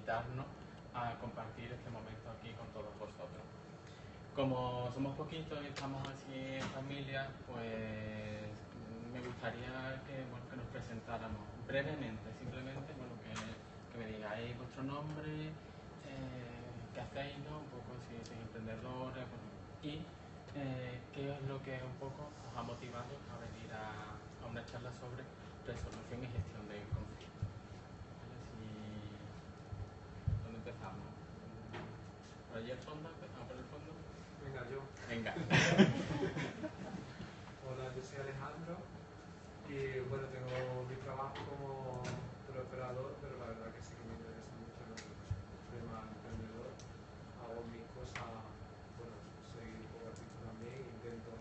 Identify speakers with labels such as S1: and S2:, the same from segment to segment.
S1: invitarnos a compartir este momento aquí con todos vosotros. Como somos poquitos y estamos así en familia, pues me gustaría que, bueno, que nos presentáramos brevemente, simplemente, bueno, que me digáis vuestro nombre, qué hacéis, ¿no? Un poco si sois emprendedores, bueno, y qué es lo que un poco os ha motivado a venir a una charla sobre resolución y gestión de conflictos. ¿Vale? ¿Dónde empezamos? ¿Por allí al fondo? ¿Empezamos por el fondo?
S2: Venga, yo.
S1: Venga.
S2: Hola, yo soy Alejandro y bueno, tengo mi trabajo como teleoperador, pero la verdad que sí que me interesa mucho el tema emprendedor. Hago mis cosas, bueno, soy un poco artista también, intento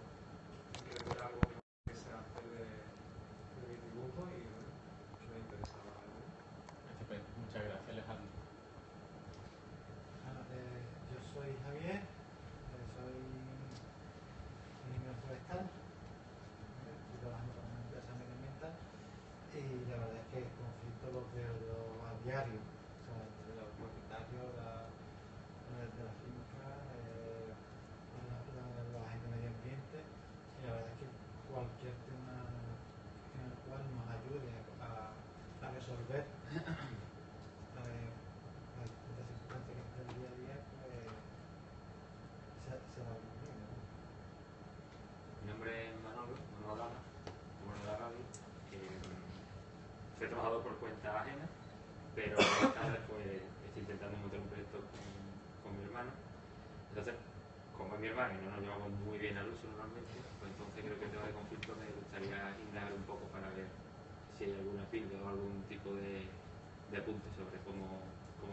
S2: emprender algo que sea hacer de mi dibujo y bueno, me interesaba algo.
S1: Estupendo. Muchas gracias, Alejandro.
S3: Yo soy Javier, soy ingeniero forestal, estoy trabajando para una empresa medioambiental y la verdad es que el conflicto lo veo yo a diario, o sea, entre los propietarios de la finca, la gente de medio ambiente, y la verdad es que cualquier tema en el cual nos ayude a resolver las distintas circunstancias que está el día a día, pues se va bien, ¿no?
S4: Mi nombre es Manolo Lama, bueno, de la radio. Soy trabajador por cuenta ajena, pero esta vez pues, estoy intentando montar un proyecto con mi hermano. Entonces, como es mi hermano y no nos llevamos muy bien al uso normalmente, pues entonces creo que el tema de conflicto me gustaría indagar un poco para ver si hay alguna píldora o algún tipo de apunte sobre cómo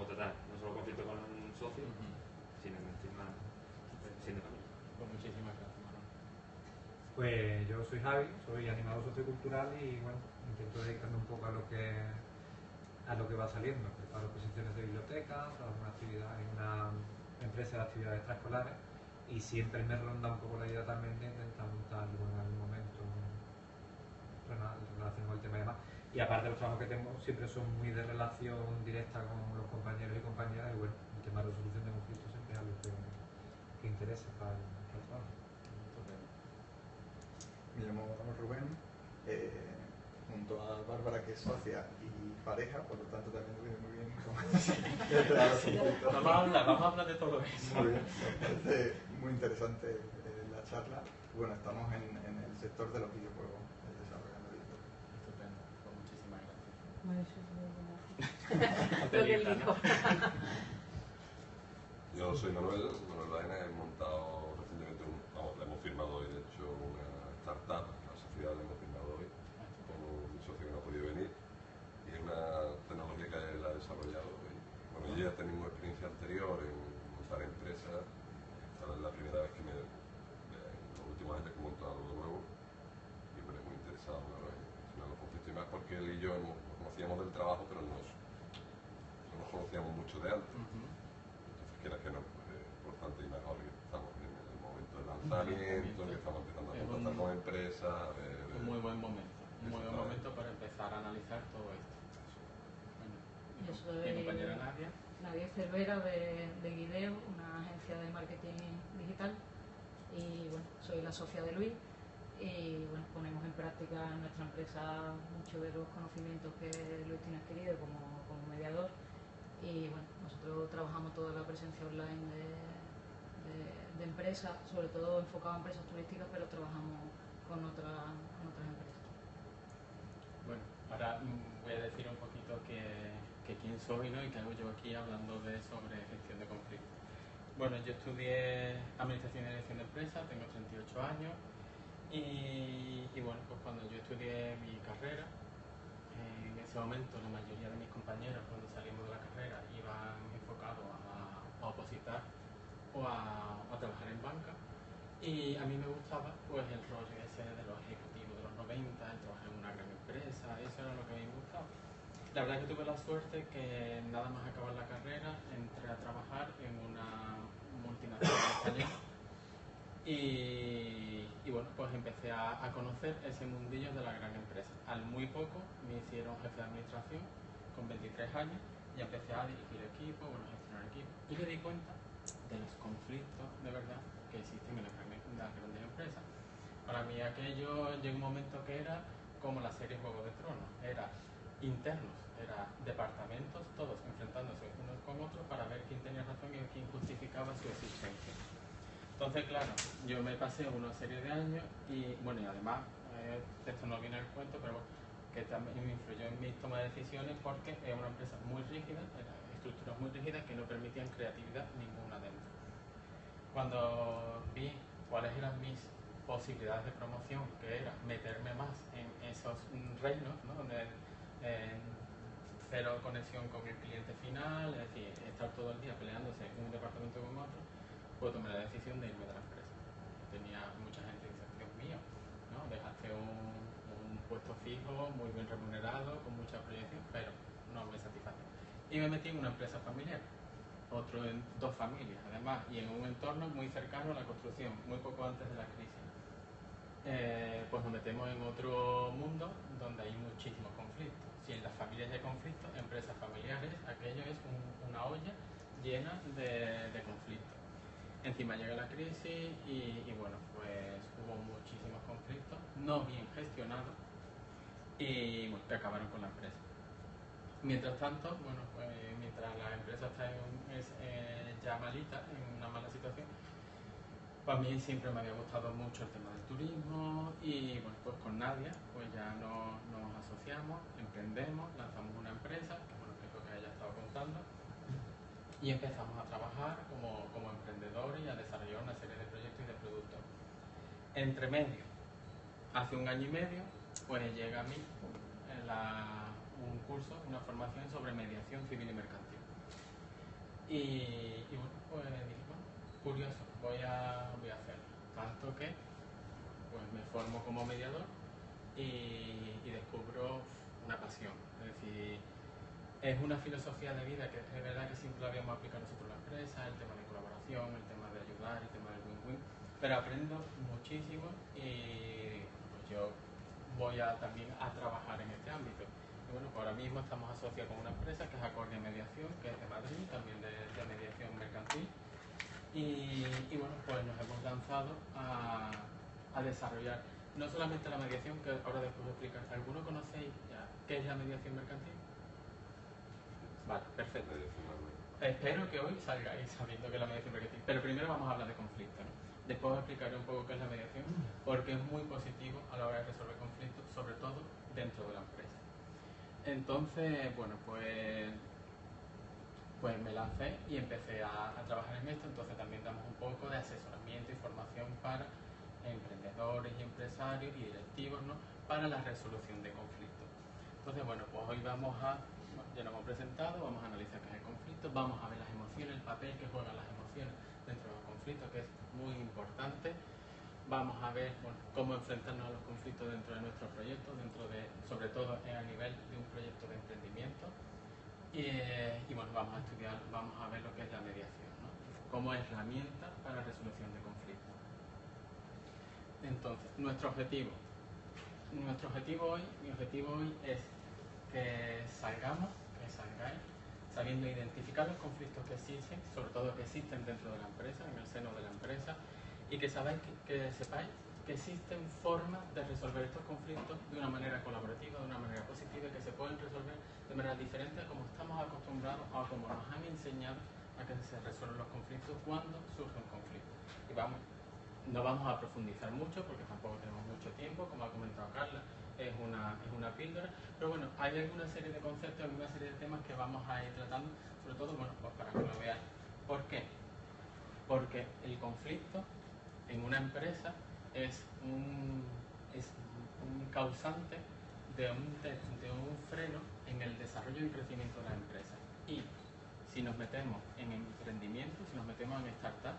S4: tratar no solo conflicto con un socio, sino encima siendo familia.
S1: Pues muchísimas gracias, Manolo.
S5: Pues yo soy Javi, soy animador sociocultural y bueno, intento dedicarme un poco a lo que va saliendo. Preparo exposiciones de bibliotecas, alguna actividad en una empresa de actividades extraescolares y siempre me ronda un poco la idea también de intentar montar en algún momento relación con el tema y demás. Y aparte los trabajos que tengo siempre son muy de relación directa con los compañeros y compañeras y bueno, el tema de resolución de conflictos siempre es algo que interesa para el trabajo.
S6: Me llamo Rubén, junto a Bárbara, que es socia y pareja, por lo tanto también me viene muy bien
S1: Vamos a hablar de todo eso.
S6: Muy bien, me parece muy interesante la charla. Bueno, estamos en el sector de los videojuegos, desarrollando videojuegos.
S1: Estupendo, pues muchísimas gracias.
S7: Bueno, eso es muy bueno. Lo que él dijo.
S8: Yo soy Manuel Baena, he montado recientemente, le hemos firmado hoy de hecho una startup, la sociedad la hemos firmado hoy, con un socio que no ha podido venir, y es una tecnología que él ha desarrollado. Y, bueno, yo ya tengo experiencia anterior en montar empresas, esta es la primera vez en los últimos años que he montado algo nuevo, y me es muy interesado en los conflictos y más porque él y yo nos conocíamos del trabajo, pero no nos conocíamos mucho de antes. Que no, pues, importante y mejor que estamos en el momento del lanzamiento, que estamos empezando a contactar con empresas.
S1: Un muy buen momento, para empezar a analizar todo esto. Bueno,
S7: yo soy
S1: mi compañera Nadia.
S7: Nadia Cervera de Guideo, una agencia de marketing digital, y bueno, soy la socia de Luis y bueno, ponemos en práctica en nuestra empresa muchos de los conocimientos que Luis tiene adquirido como mediador. Y bueno, nosotros trabajamos toda la presencia online de empresas, sobre todo enfocado a empresas turísticas, pero trabajamos con otras empresas.
S1: Bueno, ahora voy a decir un poquito que quién soy, ¿no? Y qué hago yo aquí hablando sobre gestión de conflictos. Bueno, yo estudié Administración y Dirección de Empresas, tengo 38 años y bueno, pues cuando yo estudié mi carrera, en ese momento la mayoría de mis compañeros cuando salimos de la carrera iban enfocados a opositar o a trabajar en banca y a mí me gustaba pues el rol ese de los ejecutivos de los 90, el trabajar en una gran empresa, eso era lo que a mí me gustaba. La verdad es que tuve la suerte que nada más acabar la carrera entré a trabajar en una multinacional española y bueno, pues empecé a conocer ese mundillo de la gran empresa. Al muy poco me hicieron jefe de administración con 23 años y empecé a dirigir equipos, bueno, a gestionar equipos, y me di cuenta de los conflictos de verdad que existen en las grandes empresas. Para mí aquello llegó un momento que era como la serie Juego de Tronos, era internos, era departamentos, todos enfrentándose unos con otros para ver quién tenía razón y quién justificaba su existencia. Entonces, claro, yo me pasé una serie de años y, bueno, y además, esto no viene al cuento, pero bueno, que también me influyó en mi toma de decisiones porque es una empresa muy rígida, estructuras muy rígidas que no permitían creatividad ninguna dentro. Cuando vi cuáles eran mis posibilidades de promoción, que era meterme más en esos reinos, ¿no? Donde cero conexión con el cliente final, es decir, estar todo el día peleándose un departamento con otro, pues tomé la decisión de irme de la empresa. Tenía mucha gente que decía, Dios mío, ¿no? Dejaste un puesto fijo, muy bien remunerado, con mucha proyección, pero no me satisface. Y me metí en una empresa familiar, otro en dos familias, además, y en un entorno muy cercano a la construcción, muy poco antes de la crisis. Pues nos metemos en otro mundo donde hay muchísimos conflictos. Si en las familias hay conflictos, empresas familiares, aquello es una olla llena de conflictos. Encima llega la crisis y bueno, pues hubo muchísimos conflictos, no bien gestionados, y bueno, que acabaron con la empresa. Mientras tanto, bueno, pues mientras la empresa está ya malita, en una mala situación, para mí siempre me había gustado mucho el tema del turismo y bueno, pues con Nadia pues ya nos asociamos, emprendemos, lanzamos una empresa, que bueno, que es lo que ella estaba contando, y empezamos a trabajar como emprendedores y a desarrollar una serie de proyectos y de productos. Entre medio, hace un año y medio, pues llega a mí un curso, una formación sobre mediación civil y mercantil. Y bueno, pues dije, bueno, curioso, voy a hacerlo. Tanto que pues me formo como mediador y descubro una pasión. Es decir, es una filosofía de vida que es verdad que siempre la habíamos aplicado nosotros en la empresa, el tema de colaboración, el tema de ayudar, el tema del win-win, pero aprendo muchísimo y pues yo voy también a trabajar en este ámbito. Y bueno, pues ahora mismo estamos asociados con una empresa que es Acorde Mediación, que es de Madrid, también de mediación mercantil. Y bueno, pues nos hemos lanzado a desarrollar no solamente la mediación, que ahora después voy a explicar. ¿Alguno conocéis ya qué es la mediación mercantil? Vale, perfecto. Espero que hoy salgáis sabiendo que es la mediación mercantil. Pero primero vamos a hablar de conflictos, ¿no? Después explicaré un poco qué es la mediación, porque es muy positivo a la hora de resolver conflictos, sobre todo dentro de la empresa. Entonces, bueno, pues me lancé y empecé a trabajar en esto. Entonces también damos un poco de asesoramiento y formación para emprendedores y empresarios y directivos, ¿no? Para la resolución de conflictos. Entonces, bueno, pues hoy ya nos hemos presentado, vamos a analizar qué es el conflicto, vamos a ver las emociones, el papel que juegan las emociones dentro de los conflictos, que es muy importante. Vamos a ver, bueno, cómo enfrentarnos a los conflictos dentro de nuestros proyectos, sobre todo a nivel de un proyecto de emprendimiento. Y bueno, vamos a ver lo que es la mediación, ¿no? Como herramienta para la resolución de conflictos. Entonces, mi objetivo hoy es que salgáis sabiendo identificar los conflictos que existen, sobre todo que existen dentro de la empresa, en el seno de la empresa, y que sepáis que existen formas de resolver estos conflictos de una manera colaborativa, de una manera positiva, y que se pueden resolver de manera diferente a como estamos acostumbrados o como nos han enseñado a que se resuelven los conflictos cuando surge un conflicto. Y no vamos a profundizar mucho porque tampoco tenemos mucho tiempo, como ha comentado Carla, es una píldora, pero bueno, hay alguna serie de conceptos, alguna serie de temas que vamos a ir tratando, sobre todo, bueno, pues para que lo veáis. ¿Por qué? Porque el conflicto en una empresa es un causante de un freno en el desarrollo y crecimiento de la empresa. Y si nos metemos en emprendimiento, si nos metemos en startup,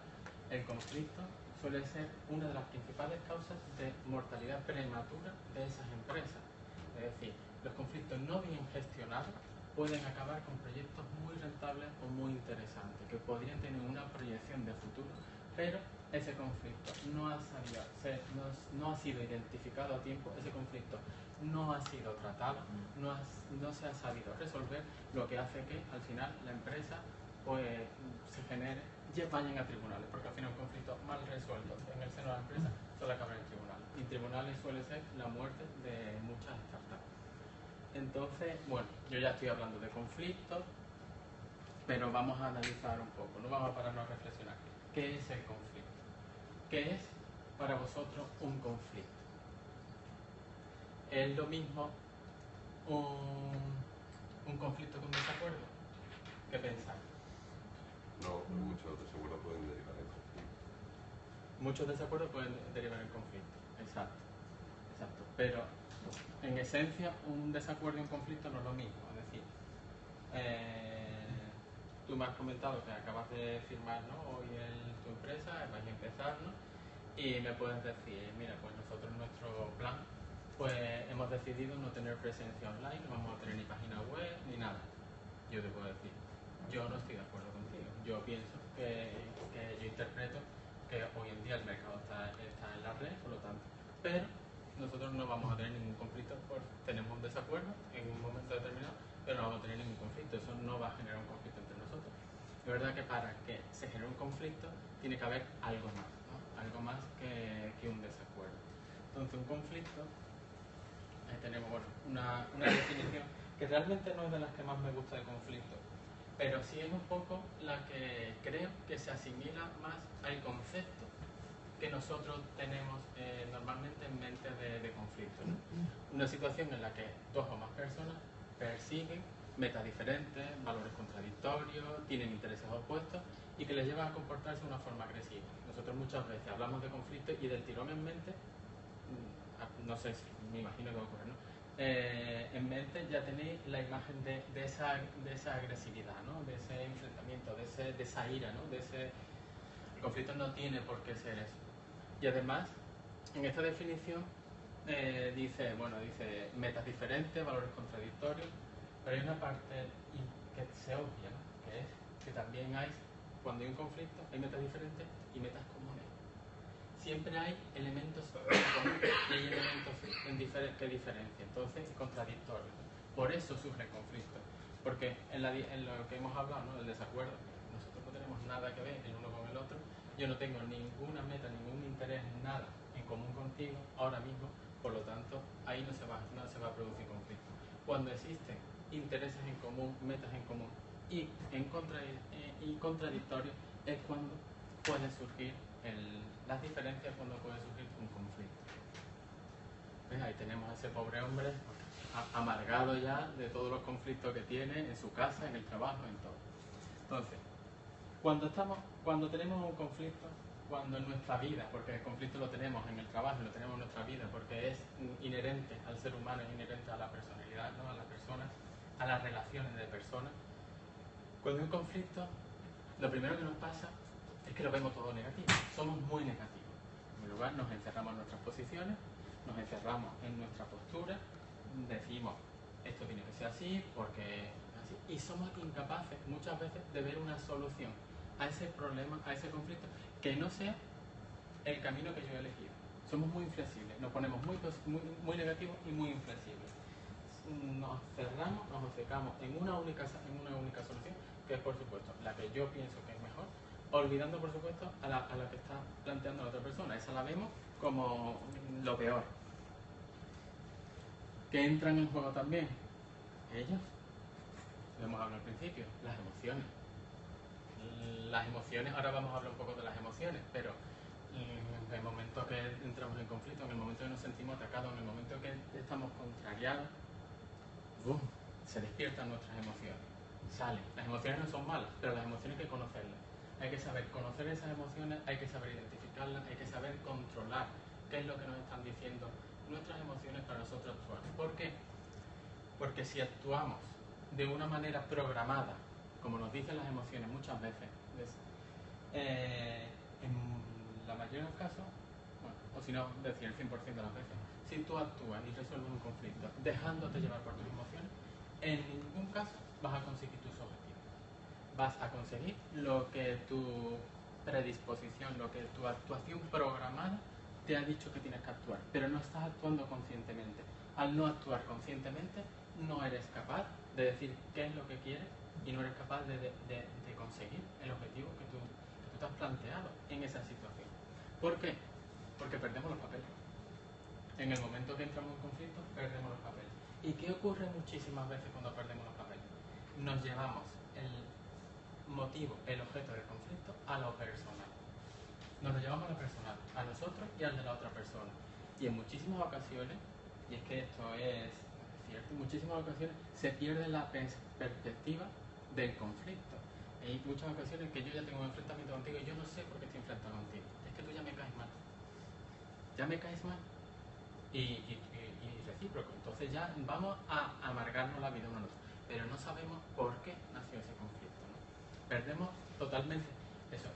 S1: el conflicto suele ser una de las principales causas de mortalidad prematura de esas empresas. Es decir, los conflictos no bien gestionados pueden acabar con proyectos muy rentables o muy interesantes, que podrían tener una proyección de futuro, pero ese conflicto no ha sido identificado a tiempo, ese conflicto no ha sido tratado, no se ha sabido resolver, lo que hace que al final la empresa pues se genere, vayan a tribunales, porque al final un conflicto mal resuelto en el seno de la empresa suele acabar en tribunales, y tribunales suele ser la muerte de muchas startups. Entonces, bueno, yo ya estoy hablando de conflictos, pero vamos a analizar un poco, no vamos a pararnos a reflexionar. ¿Qué es el conflicto? ¿Qué es para vosotros un conflicto? ¿Es lo mismo un conflicto que un desacuerdo? ¿Qué pensáis?
S8: No, pero muchos desacuerdos pueden derivar en conflicto.
S1: Muchos desacuerdos pueden derivar en conflicto, exacto. Pero en esencia un desacuerdo y un conflicto no es lo mismo. Es decir, tú me has comentado que acabas de firmar, ¿no?, hoy tu empresa, vais a empezar, ¿no? Y me puedes decir, mira, pues nosotros en nuestro plan pues hemos decidido no tener presencia online, no vamos a tener ni página web ni nada. Yo te puedo decir, yo no estoy de acuerdo contigo. Yo pienso yo interpreto que hoy en día el mercado está en la red, por lo tanto, pero nosotros no vamos a tener ningún conflicto, tenemos un desacuerdo en un momento determinado, pero no vamos a tener ningún conflicto. Eso no va a generar un conflicto entre nosotros. Es verdad que para que se genere un conflicto tiene que haber algo más, ¿no? Algo más que un desacuerdo. Entonces un conflicto, tenemos una definición que realmente no es de las que más me gusta de conflicto, pero sí es un poco la que creo que se asimila más al concepto que nosotros tenemos normalmente en mente de conflicto, ¿no? Una situación en la que dos o más personas persiguen metas diferentes, valores contradictorios, tienen intereses opuestos y que les llevan a comportarse de una forma agresiva. Nosotros muchas veces hablamos de conflicto y del tirón en mente, no sé, me imagino que va a ocurrir, ¿no? En mente ya tenéis la imagen de esa agresividad, ¿no?, de ese enfrentamiento, de esa ira, ¿no?, el conflicto no tiene por qué ser eso. Y además, en esta definición dice metas diferentes, valores contradictorios, pero hay una parte que se obvia, ¿no?, que es que también cuando hay un conflicto, hay metas diferentes y metas comunes. Siempre hay elementos en común y hay elementos que diferencian, entonces contradictorios. Por eso surge el conflicto, porque en lo que hemos hablado, ¿no?, el desacuerdo, nosotros no tenemos nada que ver el uno con el otro, yo no tengo ninguna meta, ningún interés, nada en común contigo ahora mismo, por lo tanto ahí no se va a producir conflicto. Cuando existen intereses en común, metas en común y contradictorios, es cuando puede surgir las diferencias, cuando puede surgir un conflicto. ¿Ves? Ahí tenemos a ese pobre hombre amargado ya de todos los conflictos que tiene en su casa, en el trabajo, en todo. Entonces, cuando tenemos un conflicto, cuando en nuestra vida, porque el conflicto lo tenemos en el trabajo, lo tenemos en nuestra vida, porque es inherente al ser humano, es inherente a la personalidad, ¿no?, a las personas, a las relaciones de personas. Cuando hay un conflicto, lo primero que nos pasa es que lo vemos todo negativo, somos muy negativos. En primer lugar, nos encerramos en nuestras posiciones, nos encerramos en nuestra postura, decimos, esto tiene que ser así, porque así, y somos incapaces muchas veces de ver una solución a ese problema, a ese conflicto, que no sea el camino que yo he elegido. Somos muy inflexibles, nos ponemos muy negativos y muy inflexibles. Nos cerramos, nos obcecamos en una única solución, que es por supuesto la que yo pienso que es mejor, olvidando por supuesto a la que está planteando la otra persona. Esa la vemos como lo peor. ¿Que entran en juego también? Ellos, lo hemos hablado al principio, las emociones. Las emociones, ahora vamos a hablar un poco de las emociones, pero en el momento que entramos en conflicto, en el momento que nos sentimos atacados, en el momento que estamos contrariados, se despiertan nuestras emociones, salen. Las emociones no son malas, pero las emociones hay que conocerlas. Hay que saber conocer esas emociones, hay que saber identificarlas, hay que saber controlar qué es lo que nos están diciendo nuestras emociones para nosotros actuar. ¿Por qué? Porque si actuamos de una manera programada, como nos dicen las emociones muchas veces, en la mayoría de los casos, o si no, decir el 100% de las veces, si tú actúas y resuelves un conflicto dejándote llevar por tus emociones, en ningún caso vas a conseguir tus objetivos. Vas a conseguir lo que tu predisposición, lo que tu actuación programada te ha dicho que tienes que actuar, pero no estás actuando conscientemente. Al no actuar conscientemente, no eres capaz de decir qué es lo que quieres y no eres capaz de conseguir el objetivo que tú te has planteado en esa situación. ¿Por qué? Porque perdemos los papeles. En el momento que entramos en conflicto, perdemos los papeles. ¿Y qué ocurre muchísimas veces cuando perdemos los papeles? Nos llevamos el motivo, el objeto del conflicto a lo personal. Nos lo llevamos a lo personal, a nosotros y al de la otra persona. Y en muchísimas ocasiones, y es que esto es cierto, en muchísimas ocasiones se pierde la perspectiva del conflicto. Hay muchas ocasiones que yo ya tengo un enfrentamiento contigo y yo no sé por qué estoy enfrentado contigo. Es que tú ya me caes mal. Ya me caes mal. Y recíproco. Entonces ya vamos a amargarnos la vida uno a otro. Pero no sabemos por qué nació ese conflicto, ¿no? Perdemos totalmente. Eso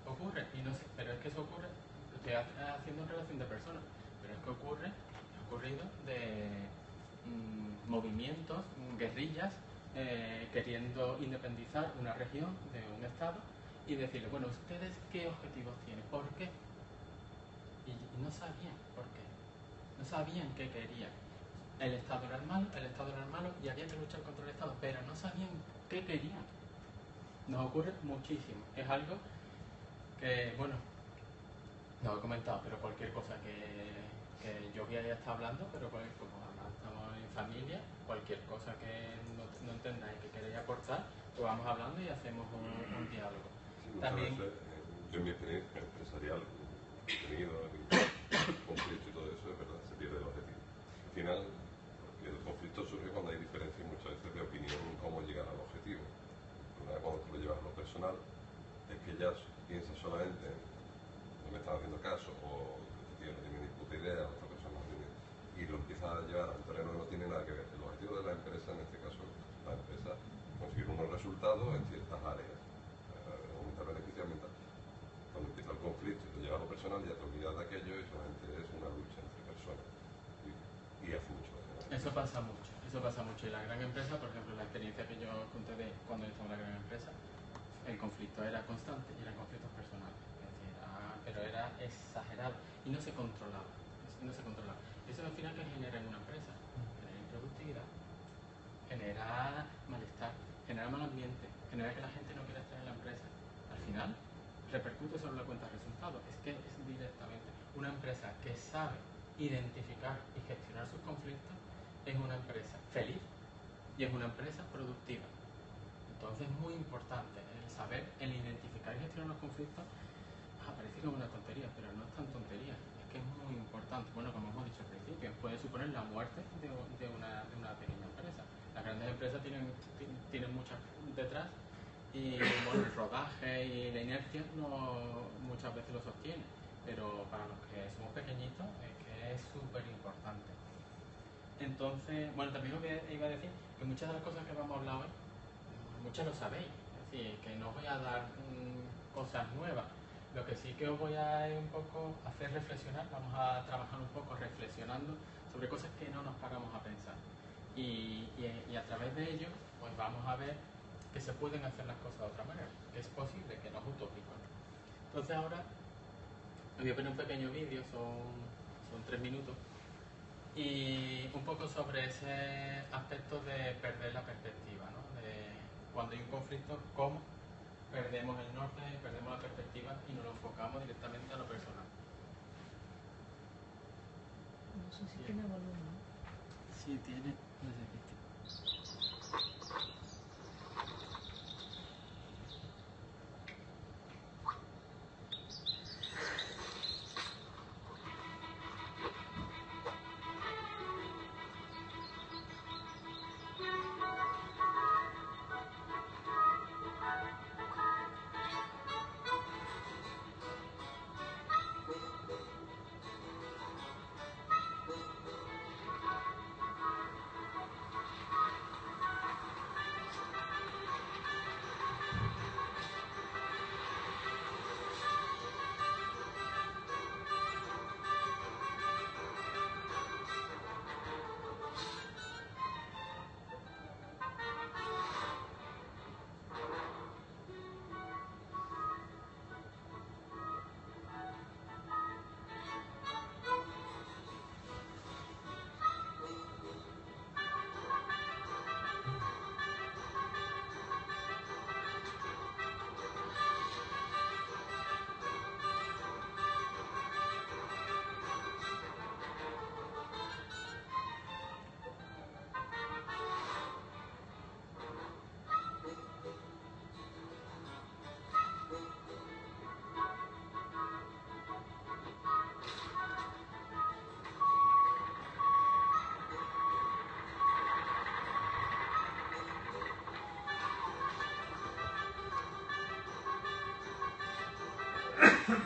S1: ocurre, y no sé, pero es que eso ocurre, estoy haciendo en relación de personas, pero es que ha ocurrido de movimientos, guerrillas, queriendo independizar una región de un estado y decirle, bueno, ¿ustedes qué objetivos tienen? ¿Por qué? Y no sabían por qué. No sabían qué querían. El Estado era el malo y había que luchar contra el Estado, pero no sabían qué querían. Nos ocurre muchísimo. Es algo que, bueno, no lo he comentado, pero cualquier cosa que yo ya está hablando, pero como además estamos en familia, cualquier cosa que no entendáis, que queréis aportar, pues vamos hablando y hacemos un diálogo.
S8: Sí, muchas
S1: También,
S8: veces, yo en mi experiencia empresarial, he tenido conflicto y todo eso, es verdad, se pierde el objetivo. Al final, porque el conflicto surge cuando hay diferencias muchas veces de opinión en cómo llegar al objetivo. Cuando tú lo llevas a lo personal, es que ya piensas solamente no me están haciendo caso o este tío no tiene ni puta idea, la otra persona no tiene, y lo empiezas a llevar a un terreno que no tiene nada que ver. El objetivo de la empresa, en este caso, la empresa, conseguir unos resultados en ciertas áreas, aumentar beneficios, aumentar. Cuando empieza el conflicto y te lleva a lo personal, ya te olvidas de aquello y solamente es una lucha entre personas. Y hace mucho daño.
S1: eso pasa mucho. Eso pasa mucho. Y la gran empresa, por ejemplo, la experiencia que yo conté de cuando yo estaba en la gran empresa, el conflicto era constante y eran conflictos personales. Es decir, pero era exagerado y no se controlaba. No se controlaba. Eso al final que genera en una empresa, genera improductividad, genera malestar, genera mal ambiente, genera que la gente no quiera estar en la empresa. Al final repercute sobre la cuenta de resultados. Es que es directamente una empresa que sabe identificar y gestionar sus conflictos, es una empresa feliz y es una empresa productiva. Entonces es muy importante el saber, el identificar y gestionar los conflictos. Parece como una tontería, pero no es tan tontería, es que es muy importante. Bueno, como hemos dicho al principio, puede suponer la muerte de una pequeña empresa. Las grandes empresas tienen muchas detrás y bueno, el rodaje y la inercia no muchas veces lo sostiene, pero para los que somos pequeñitos es que es súper importante. Entonces, bueno, también lo que iba a decir, que muchas de las cosas que vamos a hablar hoy, muchas lo sabéis, es decir, que no os voy a dar cosas nuevas. Lo que sí que os voy a un poco hacer reflexionar, vamos a trabajar un poco reflexionando sobre cosas que no nos paramos a pensar. Y a través de ello, pues vamos a ver que se pueden hacer las cosas de otra manera, que es posible, que no es utópico. Entonces ahora os voy a poner un pequeño vídeo, son 3 minutos, y un poco sobre ese aspecto de perder la perspectiva, ¿no? De cuando hay un conflicto, cómo perdemos el norte, perdemos la perspectiva y nos lo enfocamos directamente a lo personal.
S7: No sé si tiene volumen.
S1: Sí, tiene, no sé qué. Pues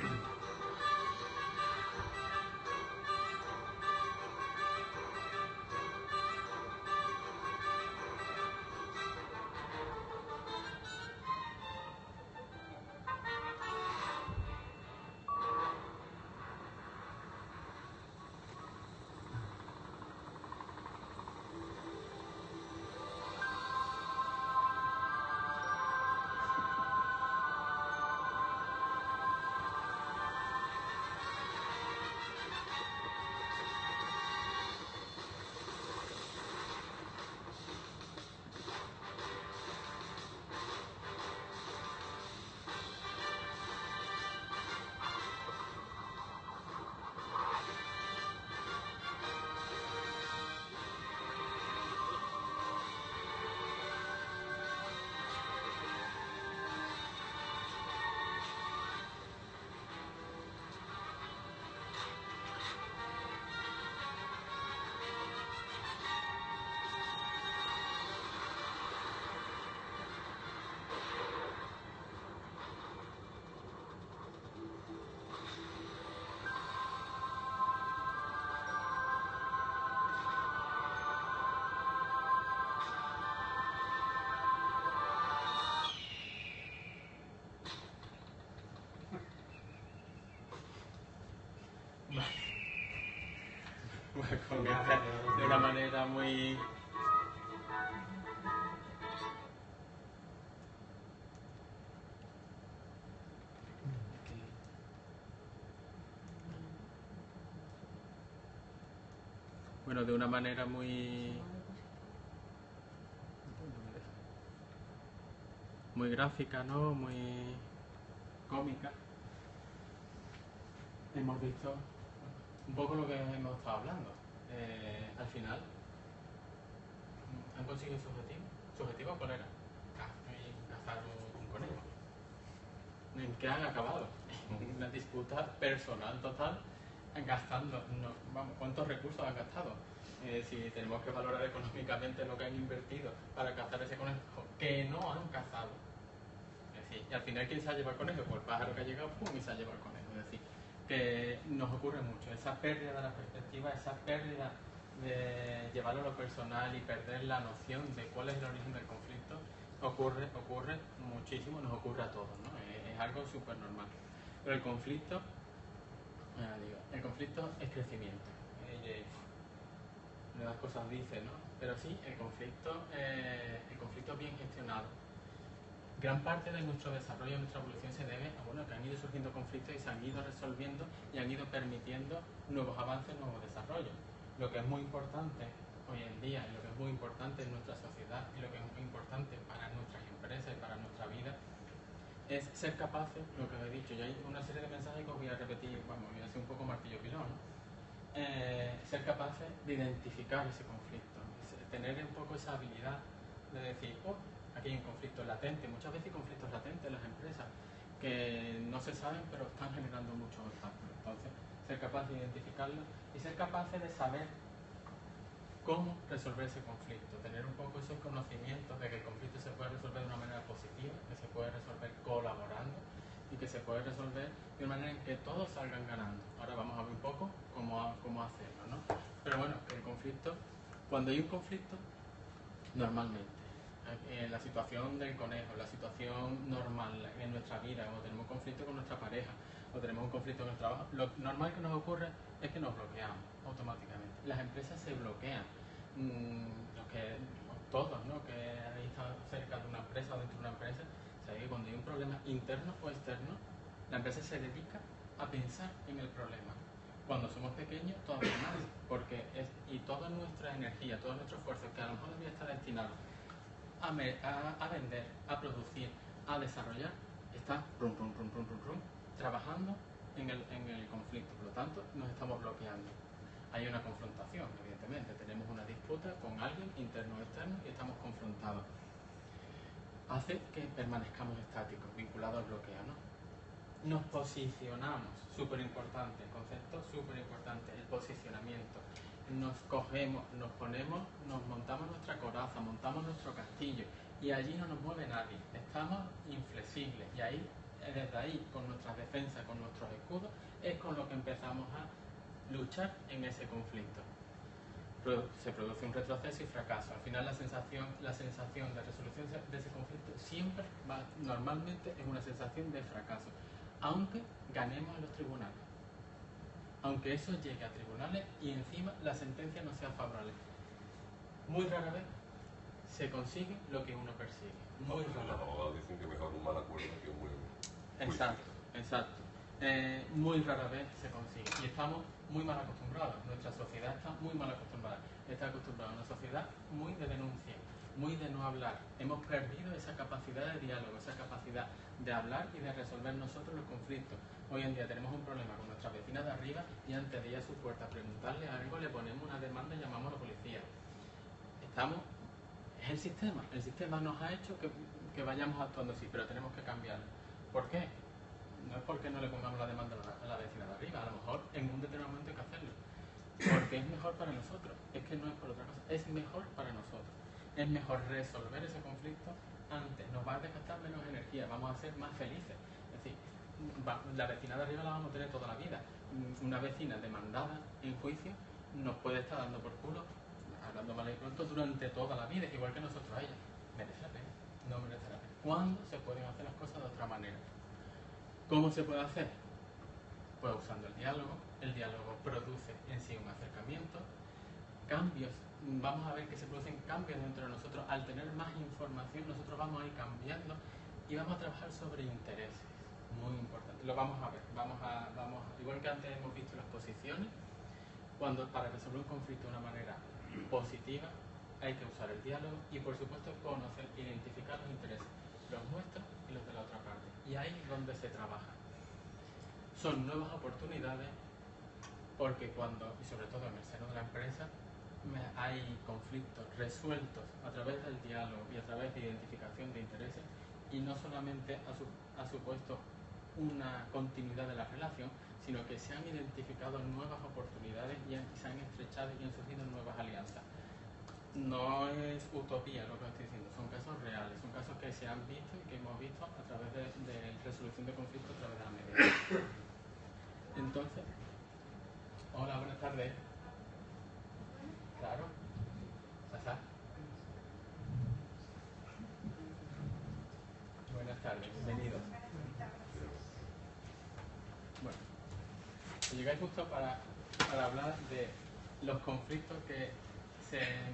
S1: comienza de una manera muy... Bueno, de una manera muy gráfica, ¿no? Muy cómica. Hemos visto un poco lo que hemos estado hablando. Al final han conseguido su objetivo. ¿Su objetivo cuál era? Cazar un conejo. ¿En qué han acabado? En una disputa personal total, gastando, vamos, ¿cuántos recursos han gastado? Si tenemos que valorar económicamente lo que han invertido para cazar ese conejo, que no han cazado. Es decir, y al final, ¿quién se ha llevado el conejo? Pues el pájaro que ha llegado, ¡pum!, y se ha llevado el conejo. Es decir, que nos ocurre mucho, esa pérdida de la perspectiva, esa pérdida de llevarlo a lo personal y perder la noción de cuál es el origen del conflicto, ocurre muchísimo, nos ocurre a todos, ¿no? Es algo súper normal. Pero el conflicto es crecimiento. Una de las cosas dice, ¿no? Pero sí, el conflicto bien gestionado. Gran parte de nuestro desarrollo, de nuestra evolución se debe a que han ido surgiendo conflictos y se han ido resolviendo y han ido permitiendo nuevos avances, nuevos desarrollos. Lo que es muy importante hoy en día, y lo que es muy importante en nuestra sociedad, y lo que es muy importante para nuestras empresas y para nuestra vida, es ser capaces, lo que os he dicho, y hay una serie de mensajes que os voy a repetir, vamos, voy a hacer un poco martillo pilón, ¿no? Ser capaces de identificar ese conflicto, tener un poco esa habilidad de decir, aquí hay un conflicto latente, muchas veces hay conflictos latentes en las empresas que no se saben pero están generando mucho impacto. Entonces, ser capaz de identificarlo y ser capaces de saber cómo resolver ese conflicto, tener un poco esos conocimientos de que el conflicto se puede resolver de una manera positiva, que se puede resolver colaborando y que se puede resolver de una manera en que todos salgan ganando. Ahora vamos a ver un poco cómo hacerlo, ¿no? Pero bueno, el conflicto, cuando hay un conflicto, normalmente, en la situación del conejo, la situación normal en nuestra vida, o tenemos un conflicto con nuestra pareja, o tenemos un conflicto en el trabajo, lo normal que nos ocurre es que nos bloqueamos automáticamente. Las empresas se bloquean. Todos, ¿no?, que habéis estado cerca de una empresa o dentro de una empresa, sabéis que cuando hay un problema interno o externo, la empresa se dedica a pensar en el problema. Cuando somos pequeños, todavía más, porque y toda nuestra energía, todo nuestro esfuerzo, que a lo mejor debería estar destinado a vender, a producir, a desarrollar, está trabajando en el conflicto. Por lo tanto, nos estamos bloqueando. Hay una confrontación, evidentemente. Tenemos una disputa con alguien, interno o externo, y estamos confrontados. Hace que permanezcamos estáticos, vinculados al bloqueo, ¿no? Nos posicionamos, súper importante, el concepto súper importante, el posicionamiento. Nos cogemos, nos ponemos, nos montamos nuestra coraza, montamos nuestro castillo y allí no nos mueve nadie. Estamos inflexibles y ahí desde ahí, con nuestras defensas, con nuestros escudos, es con lo que empezamos a luchar en ese conflicto. Se produce un retroceso y fracaso. Al final la sensación de resolución de ese conflicto siempre va, normalmente, es una sensación de fracaso, aunque ganemos en los tribunales. Aunque eso llegue a tribunales y encima la sentencia no sea favorable. Muy rara vez se consigue lo que uno persigue. Muy rara
S8: Los
S1: vez.
S8: abogados dicen que mejor un mal acuerdo que un buen juicio.
S1: Exacto, exacto. Muy rara vez se consigue. Y estamos muy mal acostumbrados. Nuestra sociedad está muy mal acostumbrada. Está acostumbrada a una sociedad muy de denuncia, muy de no hablar. Hemos perdido esa capacidad de diálogo, esa capacidad de hablar y de resolver nosotros los conflictos. Hoy en día tenemos un problema con nuestra vecina de arriba y antes de ir a su puerta a preguntarle algo le ponemos una demanda y llamamos a la policía. Es el sistema nos ha hecho que vayamos actuando así, pero tenemos que cambiarlo. ¿Por qué? No es porque no le pongamos la demanda a la vecina de arriba, a lo mejor en un determinado momento hay que hacerlo, porque es mejor para nosotros, es que no es por otra cosa, es mejor para nosotros, es mejor resolver ese conflicto antes, nos va a desgastar menos energía, vamos a ser más felices. Es decir, la vecina de arriba la vamos a tener toda la vida. Una vecina demandada en juicio nos puede estar dando por culo, hablando mal y pronto, durante toda la vida, igual que nosotros a ella. ¿Merece la pena? No merece la pena. ¿Cuándo se pueden hacer las cosas de otra manera? ¿Cómo se puede hacer? Pues usando el diálogo. El diálogo produce en sí un acercamiento, cambios. Vamos a ver que se producen cambios dentro de nosotros. Al tener más información, nosotros vamos a ir cambiando y vamos a trabajar sobre intereses. Muy importante. Lo vamos a ver. Igual que antes hemos visto las posiciones, cuando para resolver un conflicto de una manera positiva hay que usar el diálogo y, por supuesto, conocer, identificar los intereses, los nuestros y los de la otra parte. Y ahí es donde se trabaja. Son nuevas oportunidades porque y sobre todo en el seno de la empresa, hay conflictos resueltos a través del diálogo y a través de identificación de intereses, y no solamente ha supuesto una continuidad de la relación, sino que se han identificado nuevas oportunidades y se han estrechado y han surgido nuevas alianzas. No es utopía lo que estoy diciendo, son casos reales, son casos que se han visto y que hemos visto a través de resolución de conflictos a través de la mediación. Entonces, hola, buenas tardes. Claro. Sasa. Buenas tardes, bienvenidos. Bueno, llegáis justo para hablar de los conflictos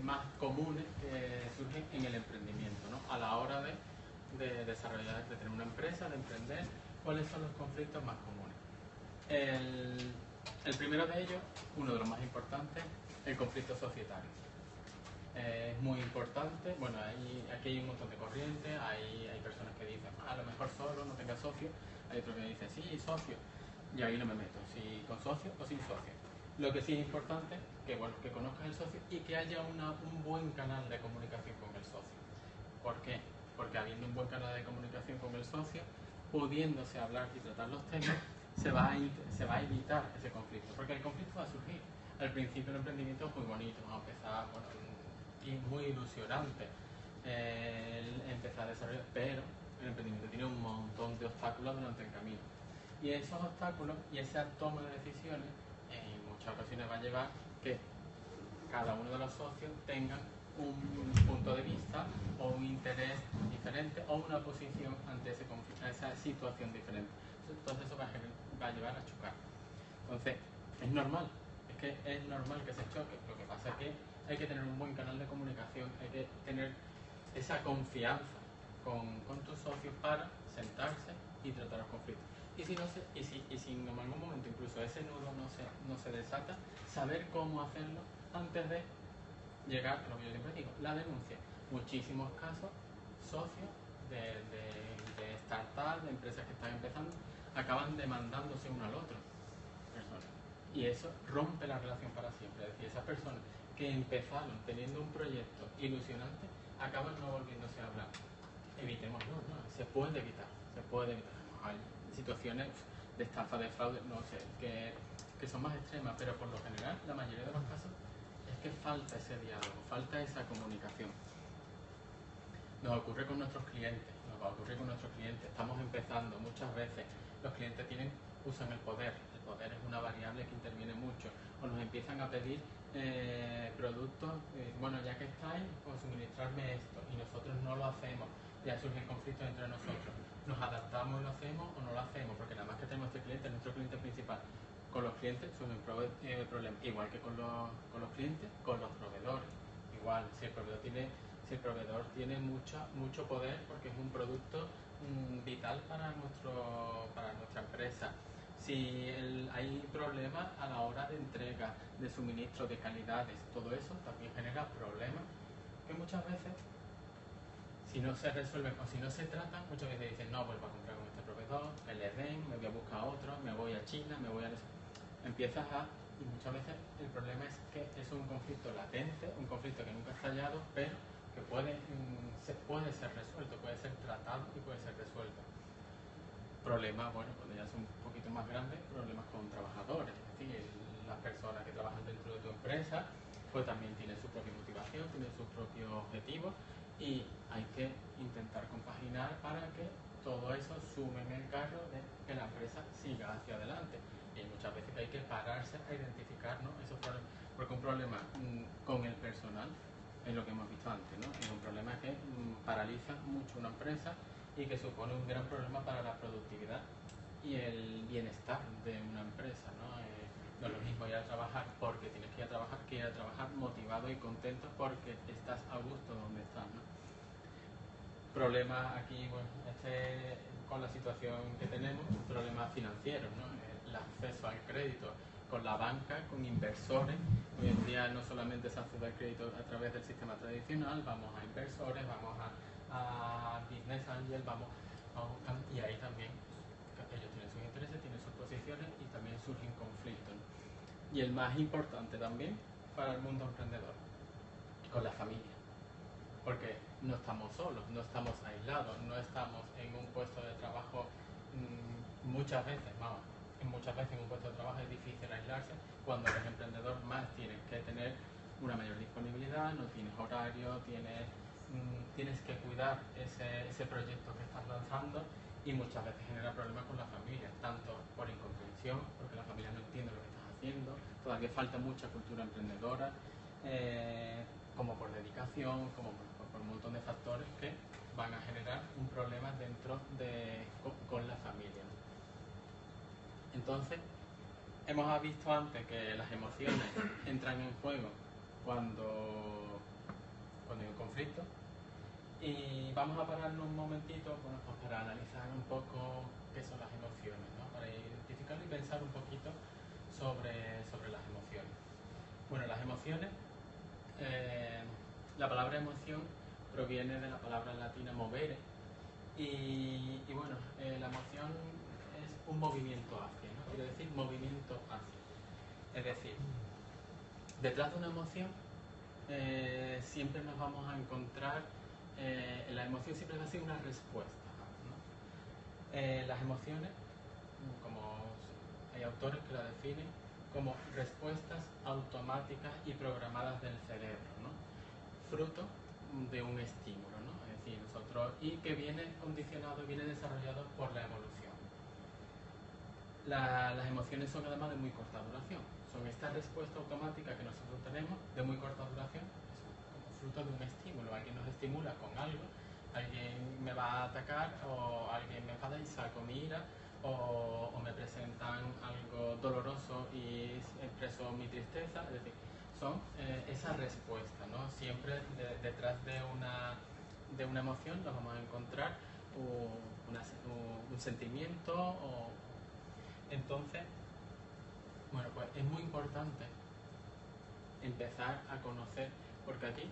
S1: más comunes que surgen en el emprendimiento, ¿no? A la hora de desarrollar, de tener una empresa, de emprender, ¿cuáles son los conflictos más comunes? El primero de ellos, uno de los más importantes, el conflicto societario. Es muy importante. Bueno, aquí hay un montón de corrientes, hay personas que dicen, a lo mejor solo, no tenga socio, hay otros que dicen, sí, socio, y ahí no me meto, si con socio o sin socio. Lo que sí es importante, que conozcas el socio y que haya un buen canal de comunicación con el socio. ¿Por qué? Porque habiendo un buen canal de comunicación con el socio, pudiéndose hablar y tratar los temas, se va a evitar ese conflicto, porque el conflicto va a surgir. Al principio el emprendimiento es muy bonito, vamos a empezar, y muy ilusionante empezar a desarrollar, pero el emprendimiento tiene un montón de obstáculos durante el camino. Y esos obstáculos y esa toma de decisiones en muchas ocasiones va a llevar que cada uno de los socios tengan un punto de vista o un interés diferente o una posición ante esa situación diferente. Entonces eso va a llevar a chocar. Entonces, es normal que se choque. Lo que pasa es que hay que tener un buen canal de comunicación, hay que tener esa confianza con tus socios para sentarse y tratar los conflictos. Y si en algún momento incluso ese nudo no se desata, saber cómo hacerlo antes de llegar a lo que yo siempre digo, la denuncia. Muchísimos casos, socios de startups, de empresas que están empezando, acaban demandándose uno al otro. Y eso rompe la relación para siempre. Es decir, esas personas que empezaron teniendo un proyecto ilusionante acaban no volviéndose a hablar. Evitémoslo, ¿no? Se puede evitar. Hay situaciones de estafa, de fraude, no sé, que son más extremas, pero por lo general, la mayoría de los casos es que falta ese diálogo, falta esa comunicación. Nos ocurre con nuestros clientes, estamos empezando empezando, muchas veces los clientes usan el poder es una variable que interviene mucho, o nos empiezan a pedir productos, bueno, ya que estáis, pues suministrarme esto, y nosotros no lo hacemos, ya surgen conflictos entre nosotros, nos adaptamos y lo hacemos o no lo hacemos, porque nada más que tenemos este cliente, nuestro cliente principal. Con los clientes surgen problemas, igual que con los clientes, con los proveedores, igual, si el proveedor tiene mucho poder porque es un producto vital para nuestra empresa. Si hay problemas a la hora de entrega, de suministro, de calidades, todo eso también genera problemas que muchas veces, si no se resuelven o si no se tratan, muchas veces dicen, no, vuelvo a comprar con este proveedor, me le den, me voy a buscar otro, me voy a China, me voy a... Y muchas veces el problema es que es un conflicto latente, un conflicto que nunca ha estallado, pero que puede ser resuelto, puede ser tratado y puede ser resuelto. Problemas, bueno, cuando ya son un poquito más grandes, problemas con trabajadores, es decir, las personas que trabajan dentro de tu empresa, pues también tienen su propia motivación, tienen sus propios objetivos y hay que intentar compaginar para que todo eso sume en el carro de que la empresa siga hacia adelante. Y muchas veces hay que pararse a identificar, ¿no?, esos problemas, porque un problema con el personal es lo que hemos visto antes, ¿no? Es un problema que paraliza mucho una empresa y que supone un gran problema para la productividad y el bienestar de una empresa, ¿no? No es lo mismo ir a trabajar porque tienes que ir a trabajar que ir a trabajar motivado y contento porque estás a gusto donde estás, ¿no? Problema aquí, bueno, con la situación que tenemos, problemas financieros, ¿no? El acceso al crédito con la banca, con inversores. Hoy en día no solamente se accede al crédito a través del sistema tradicional, vamos a inversores, vamos a business angel, y ahí también ellos tienen sus intereses, tienen sus posiciones y también surgen conflictos, ¿no? Y el más importante también para el mundo emprendedor, con la familia, porque no estamos solos, no estamos aislados, no estamos en un puesto de trabajo muchas veces en un puesto de trabajo es difícil aislarse, cuando eres emprendedor más tienes que tener una mayor disponibilidad, no tienes horario, tienes que cuidar ese proyecto que estás lanzando y muchas veces genera problemas con la familia, tanto por incomprensión, porque la familia no entiende lo que estás haciendo, todavía falta mucha cultura emprendedora, como por dedicación, como por un montón de factores que van a generar un problema con la familia, ¿no? Entonces, hemos visto antes que las emociones entran en juego cuando hay un conflicto y vamos a pararnos un momentito, bueno, pues para analizar un poco qué son las emociones, ¿no? Para identificarlo y pensar un poquito sobre las emociones. Bueno, las emociones, la palabra emoción proviene de la palabra latina movere y bueno, la emoción es un movimiento hacia, ¿no? Quiere decir movimiento hacia. Es decir, detrás de una emoción siempre nos vamos a encontrar, la emoción siempre va a ser una respuesta, ¿no? Las emociones, como hay autores que la definen como respuestas automáticas y programadas del cerebro, ¿no? Fruto de un estímulo, ¿no? Es decir, y que viene condicionado, viene desarrollado por la evolución. Las emociones son además de muy corta duración, son esta respuesta automática que nosotros tenemos de muy corta duración, es como fruto de un estímulo, alguien nos estimula con algo, alguien me va a atacar o alguien me enfada y saco mi ira, o me presentan algo doloroso y expreso mi tristeza, es decir, son esa respuesta, ¿no? Siempre detrás de una emoción nos vamos a encontrar un sentimiento entonces, bueno, pues es muy importante empezar a conocer, porque aquí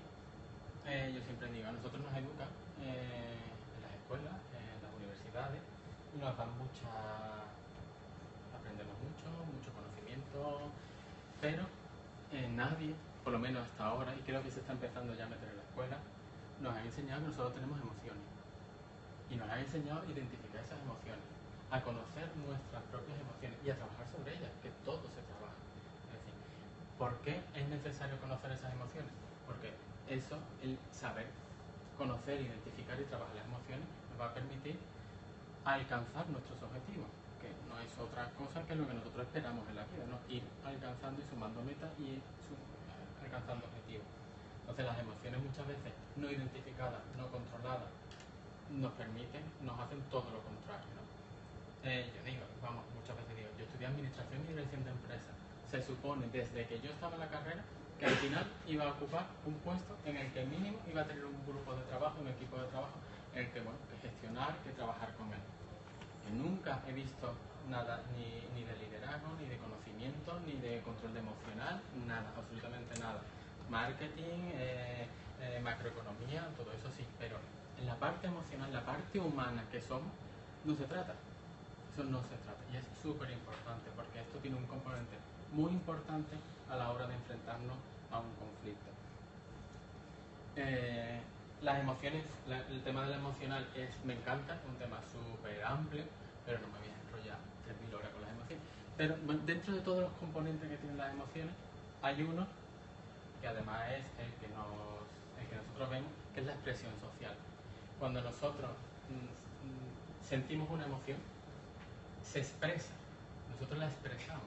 S1: yo siempre digo, a nosotros nos educan en las escuelas, en las universidades, y nos dan aprendemos mucho conocimiento, pero nadie, por lo menos hasta ahora, y creo que se está empezando ya a meter en la escuela, nos han enseñado que nosotros tenemos emociones, y nos han enseñado a identificar esas emociones, a conocer nuestras propias emociones y a trabajar sobre ellas, que todo se trabaja. Es decir, ¿por qué es necesario conocer esas emociones? Porque eso, el saber conocer, identificar y trabajar las emociones, nos va a permitir alcanzar nuestros objetivos, que no es otra cosa que lo que nosotros esperamos en la vida, ¿no? Ir alcanzando y sumando metas y alcanzando objetivos. Entonces las emociones muchas veces no identificadas, no controladas, nos hacen todo lo contrario, ¿no? Yo digo, muchas veces digo, yo estudié administración y dirección de empresas. Se supone desde que yo estaba en la carrera que al final iba a ocupar un puesto en el que mínimo iba a tener un grupo de trabajo, un equipo de trabajo en el que, bueno, que gestionar, que trabajar con él. Que nunca he visto nada ni de liderazgo, ni de conocimiento, ni de control emocional, nada, absolutamente nada. Marketing, macroeconomía, todo eso sí, pero en la parte emocional, la parte humana que somos, no se trata. Eso no se trata. Y es súper importante porque esto tiene un componente muy importante a la hora de enfrentarnos a un conflicto. Las emociones, el tema de la emocional me encanta, es un tema súper amplio, pero no me voy a enrollar 3000 horas con las emociones. Pero dentro de todos los componentes que tienen las emociones, hay uno que además es el que nosotros vemos, que es la expresión social. Cuando nosotros sentimos una emoción, se expresa, nosotros la expresamos.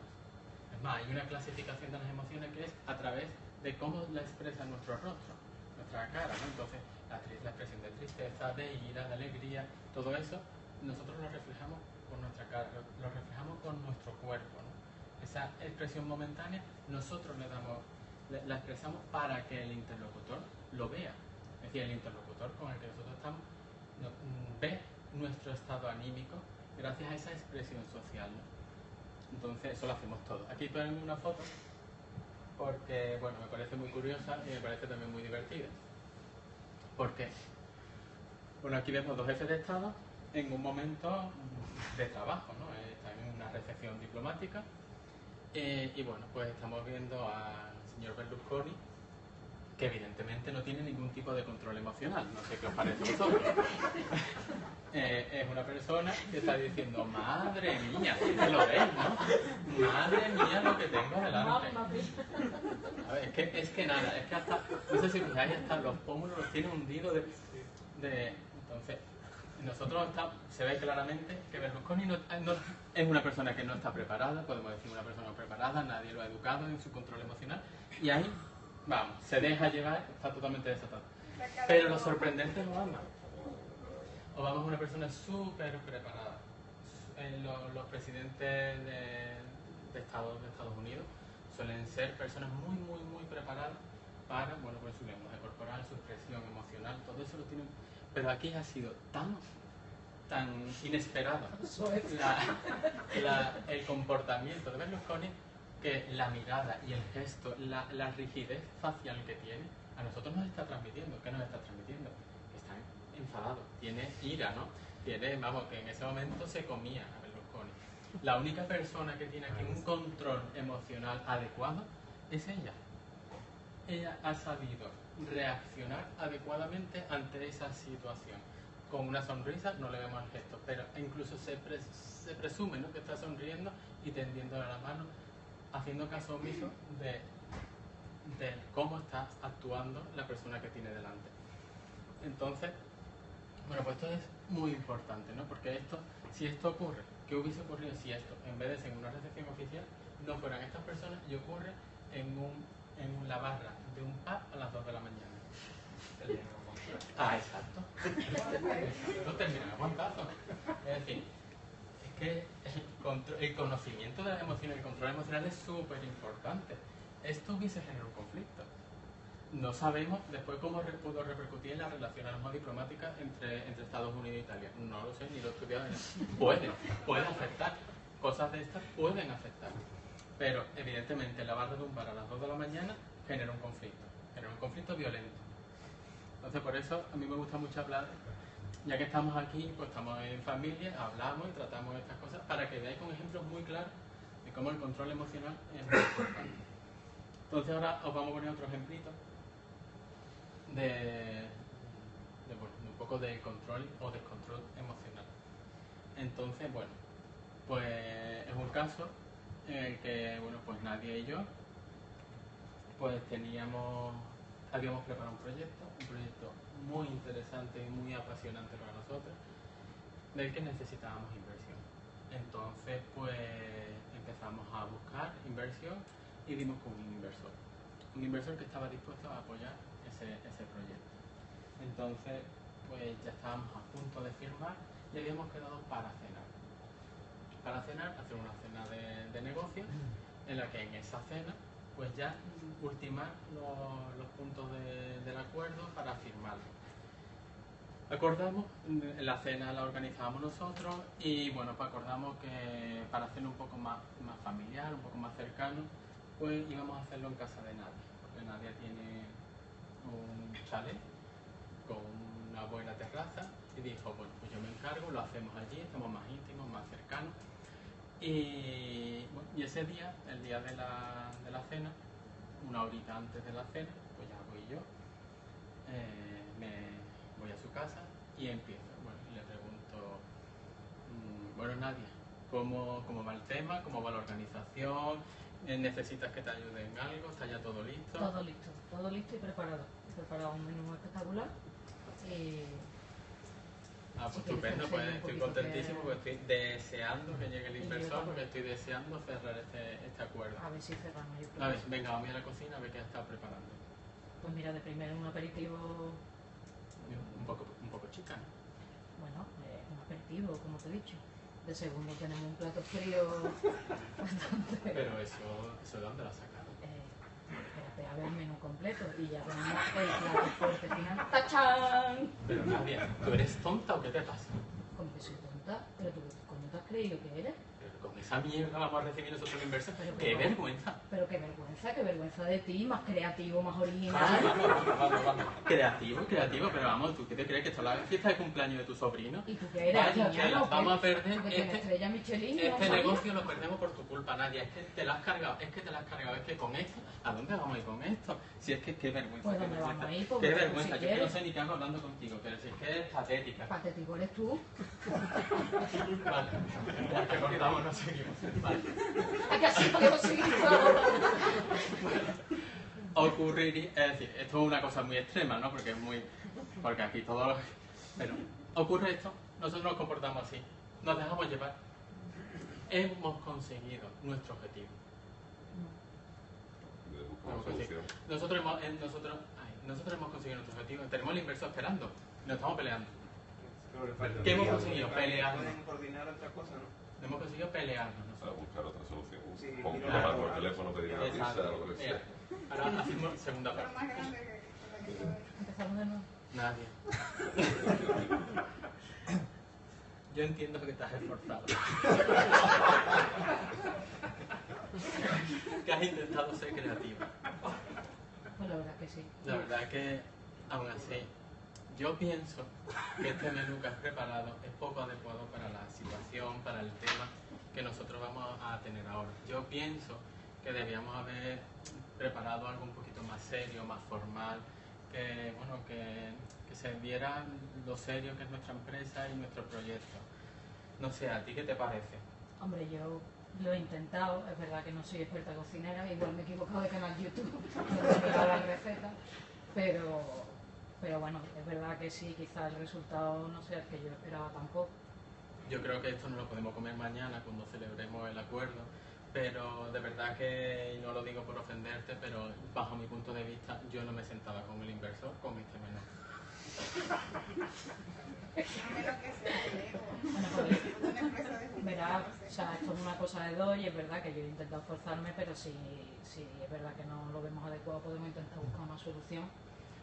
S1: Es más, hay una clasificación de las emociones que es a través de cómo la expresa nuestro rostro, nuestra cara, ¿no? Entonces, la expresión de tristeza, de ira, de alegría, todo eso, nosotros lo reflejamos con nuestra cara, lo reflejamos con nuestro cuerpo, ¿no? Esa expresión momentánea, nosotros la expresamos para que el interlocutor lo vea. Es decir, el interlocutor con el que nosotros estamos ve nuestro estado anímico gracias a esa expresión social, ¿no? Entonces, eso lo hacemos todos. Aquí ponen una foto porque, bueno, me parece muy curiosa y me parece también muy divertida. ¿Por qué? Bueno, aquí vemos dos jefes de Estado en un momento de trabajo, ¿no? Están en una recepción diplomática y, bueno, pues estamos viendo al señor Berlusconi, que evidentemente no tiene ningún tipo de control emocional. No sé qué os parece a vosotros. Es una persona que está diciendo, madre mía, que lo veis, ¿no? Madre mía lo que tengo delante. A ver, es que nada, es que hasta, no sé si fijáis, hasta los pómulos los tiene hundidos entonces, nosotros se ve claramente que Berlusconi no es una persona que no está preparada, podemos decir una persona no preparada, nadie lo ha educado en su control emocional, y ahí, vamos, se deja llevar, está totalmente desatado. Pero lo sorprendente es Obama. Obama es una persona súper preparada. Los presidentes de Estados Unidos suelen ser personas muy, muy, muy preparadas para, bueno, pues su lenguaje corporal, su expresión emocional, todo eso lo tienen. Pero aquí ha sido tan inesperado el comportamiento de Berlusconi que la mirada y el gesto, la rigidez facial que tiene, a nosotros nos está transmitiendo. ¿Qué nos está transmitiendo? Que está enfadado, tiene ira, ¿no? Vamos, que en ese momento se comía a Berlusconi. La única persona que tiene aquí un control emocional adecuado es ella. Ella ha sabido reaccionar adecuadamente ante esa situación. Con una sonrisa, no le vemos el gesto, pero incluso se presume, ¿no?, que está sonriendo y tendiéndole la mano, haciendo caso omiso de cómo está actuando la persona que tiene delante. Entonces, bueno, pues esto es muy importante, ¿no? Porque si esto ocurre, ¿qué hubiese ocurrido si esto, en vez de ser en una recepción oficial, no fueran estas personas y ocurre en la barra de un pub a las 2 de la mañana? Exacto. No termina el guantazo. Es decir, es que el conocimiento de las emociones, el control emocional es súper importante. Esto hubiese generado un conflicto. No sabemos después cómo pudo repercutir en las relaciones diplomáticas entre Estados Unidos e Italia. No lo sé, ni lo he estudiado. Puede afectar. Cosas de estas pueden afectar. Pero, evidentemente, la barra de un bar a las 2 de la mañana genera un conflicto violento. Entonces, por eso a mí me gusta mucho hablar, ya que estamos aquí, pues estamos en familia, hablamos y tratamos estas cosas para que veáis con ejemplos muy claros de cómo el control emocional es muy importante. Entonces, ahora os vamos a poner otro ejemplito de un poco de control o descontrol emocional. Entonces, bueno, pues es un caso en el que, bueno, pues Nadia y yo pues habíamos preparado un proyecto muy interesante y muy apasionante para nosotros, del que necesitábamos inversión. Entonces, pues empezamos a buscar inversión y dimos con un inversor que estaba dispuesto a apoyar ese proyecto. Entonces, pues ya estábamos a punto de firmar y habíamos quedado para cenar. Para cenar, hacer una cena de negocios en la que en esa cena pues ya ultimar los puntos del acuerdo para firmarlo. Acordamos, la cena la organizábamos nosotros y bueno, pues acordamos que para hacerlo un poco más familiar, un poco más cercano, pues íbamos a hacerlo en casa de Nadia, porque Nadia tiene un chalet con una buena terraza y dijo, bueno, pues yo me encargo, lo hacemos allí, estamos más íntimos, más cercanos. Y, bueno, y ese día, el día de la cena, una horita antes de la cena, pues ya voy yo, me voy a su casa y empiezo. Bueno, y le pregunto, bueno Nadia, ¿cómo va el tema? ¿Cómo va la organización? ¿Necesitas que te ayude en algo? ¿Está ya todo listo?
S7: Todo listo y preparado. He preparado un menú espectacular.
S1: Pues
S7: si
S1: estupendo,
S7: quieres,
S1: pues estoy contentísimo porque estoy deseando que llegue el inversor, porque estoy deseando cerrar este acuerdo.
S7: A ver si cerramos. Yo creo.
S1: A ver, venga, vamos a la cocina a ver qué está preparando.
S7: Pues mira, de primero un aperitivo.
S1: Un poco chica, ¿no?
S7: Bueno, un aperitivo, como te he dicho. De segundo tenemos un plato frío bastante.
S1: Pero eso ¿de dónde lo has sacado?
S7: Espérate a ver el menú completo y ya tenemos el plato fuerte final. ¡Tachán!
S1: Pero Nadia, ¿tú eres tonta o qué te pasa?
S7: Como que soy tonta, pero tú ¿cómo te has creído que eres?
S1: Pero con esa mierda vamos a recibir nosotros un inversor.
S7: Pero,
S1: ¡Qué vergüenza!
S7: Pero qué vergüenza de ti, más creativo, más original.
S1: Vamos. Creativo, pero vamos, ¿tú qué te crees que esto es la fiesta de cumpleaños de tu sobrino?
S7: ¿Y tú qué eres?
S1: Vaya,
S7: Guiñano, ¿o qué?
S1: vamos a perder
S7: ¿Tú qué tienes estrella Michelin? ¿No
S1: este
S7: sabes?
S1: negocio lo perdemos por tu culpa, Nadia. Es que te la has cargado, es que con esto, ¿a dónde vamos a ir con esto? Si es que qué vergüenza.
S7: Pues
S1: qué
S7: ¿dónde
S1: vergüenza.
S7: vamos a ir? Pues
S1: Qué
S7: pues,
S1: vergüenza,
S7: si
S1: yo que no
S7: quieres.
S1: sé ni qué hago hablando contigo, pero si es que eres patética.
S7: Patético eres tú.
S1: Vale, ya que cortamos, no seguimos. Vale.
S7: ¿A que así podemos seguir
S1: Ocurriría, es decir, esto es una cosa muy extrema, ¿no? Porque aquí todo pero ocurre esto, nosotros nos comportamos así, nos dejamos llevar. Hemos conseguido nuestro objetivo.
S8: De buscar una solución.
S1: Nosotros hemos conseguido nuestro objetivo, tenemos el inversor esperando, nos estamos peleando. ¿Qué hemos conseguido? Pelearnos.
S2: Pueden coordinar otra cosa, ¿no?
S1: Hemos conseguido pelearnos
S8: Para
S1: nosotros.
S8: buscar otra solución.
S2: Sí,
S8: Como
S2: mira,
S8: llamar por teléfono, pedir una pizza,
S1: Exacto.
S8: lo que
S1: Mira,
S8: sea.
S1: ahora hacemos segunda parte.
S7: Empezamos de nuevo.
S1: Nadie. Yo entiendo que te has esforzado. Que has intentado ser creativa.
S7: Pues la verdad que sí.
S1: La verdad es que, aún así, yo pienso que este menú que has preparado es poco adecuado para la situación, para el tema que nosotros vamos a tener ahora. Yo pienso que debíamos haber preparado algo un poquito más serio, más formal, que, bueno, que se viera lo serio que es nuestra empresa y nuestro proyecto. No sé, ¿a ti qué te parece?
S7: Hombre, yo lo he intentado, es verdad que no soy experta cocinera, igual me he equivocado de canal YouTube, no he mirado las recetas, pero bueno, es verdad que sí, quizá el resultado no sea el que yo esperaba tampoco.
S1: Yo creo que esto no lo podemos comer mañana cuando celebremos el acuerdo, pero de verdad que, y no lo digo por ofenderte, pero bajo mi punto de vista, yo no me sentaba con el inversor con este menú.
S7: Bueno, pues, verá, o sea, esto es una cosa de dos y es verdad que yo he intentado esforzarme, pero si es verdad que no lo vemos adecuado, podemos intentar buscar una solución.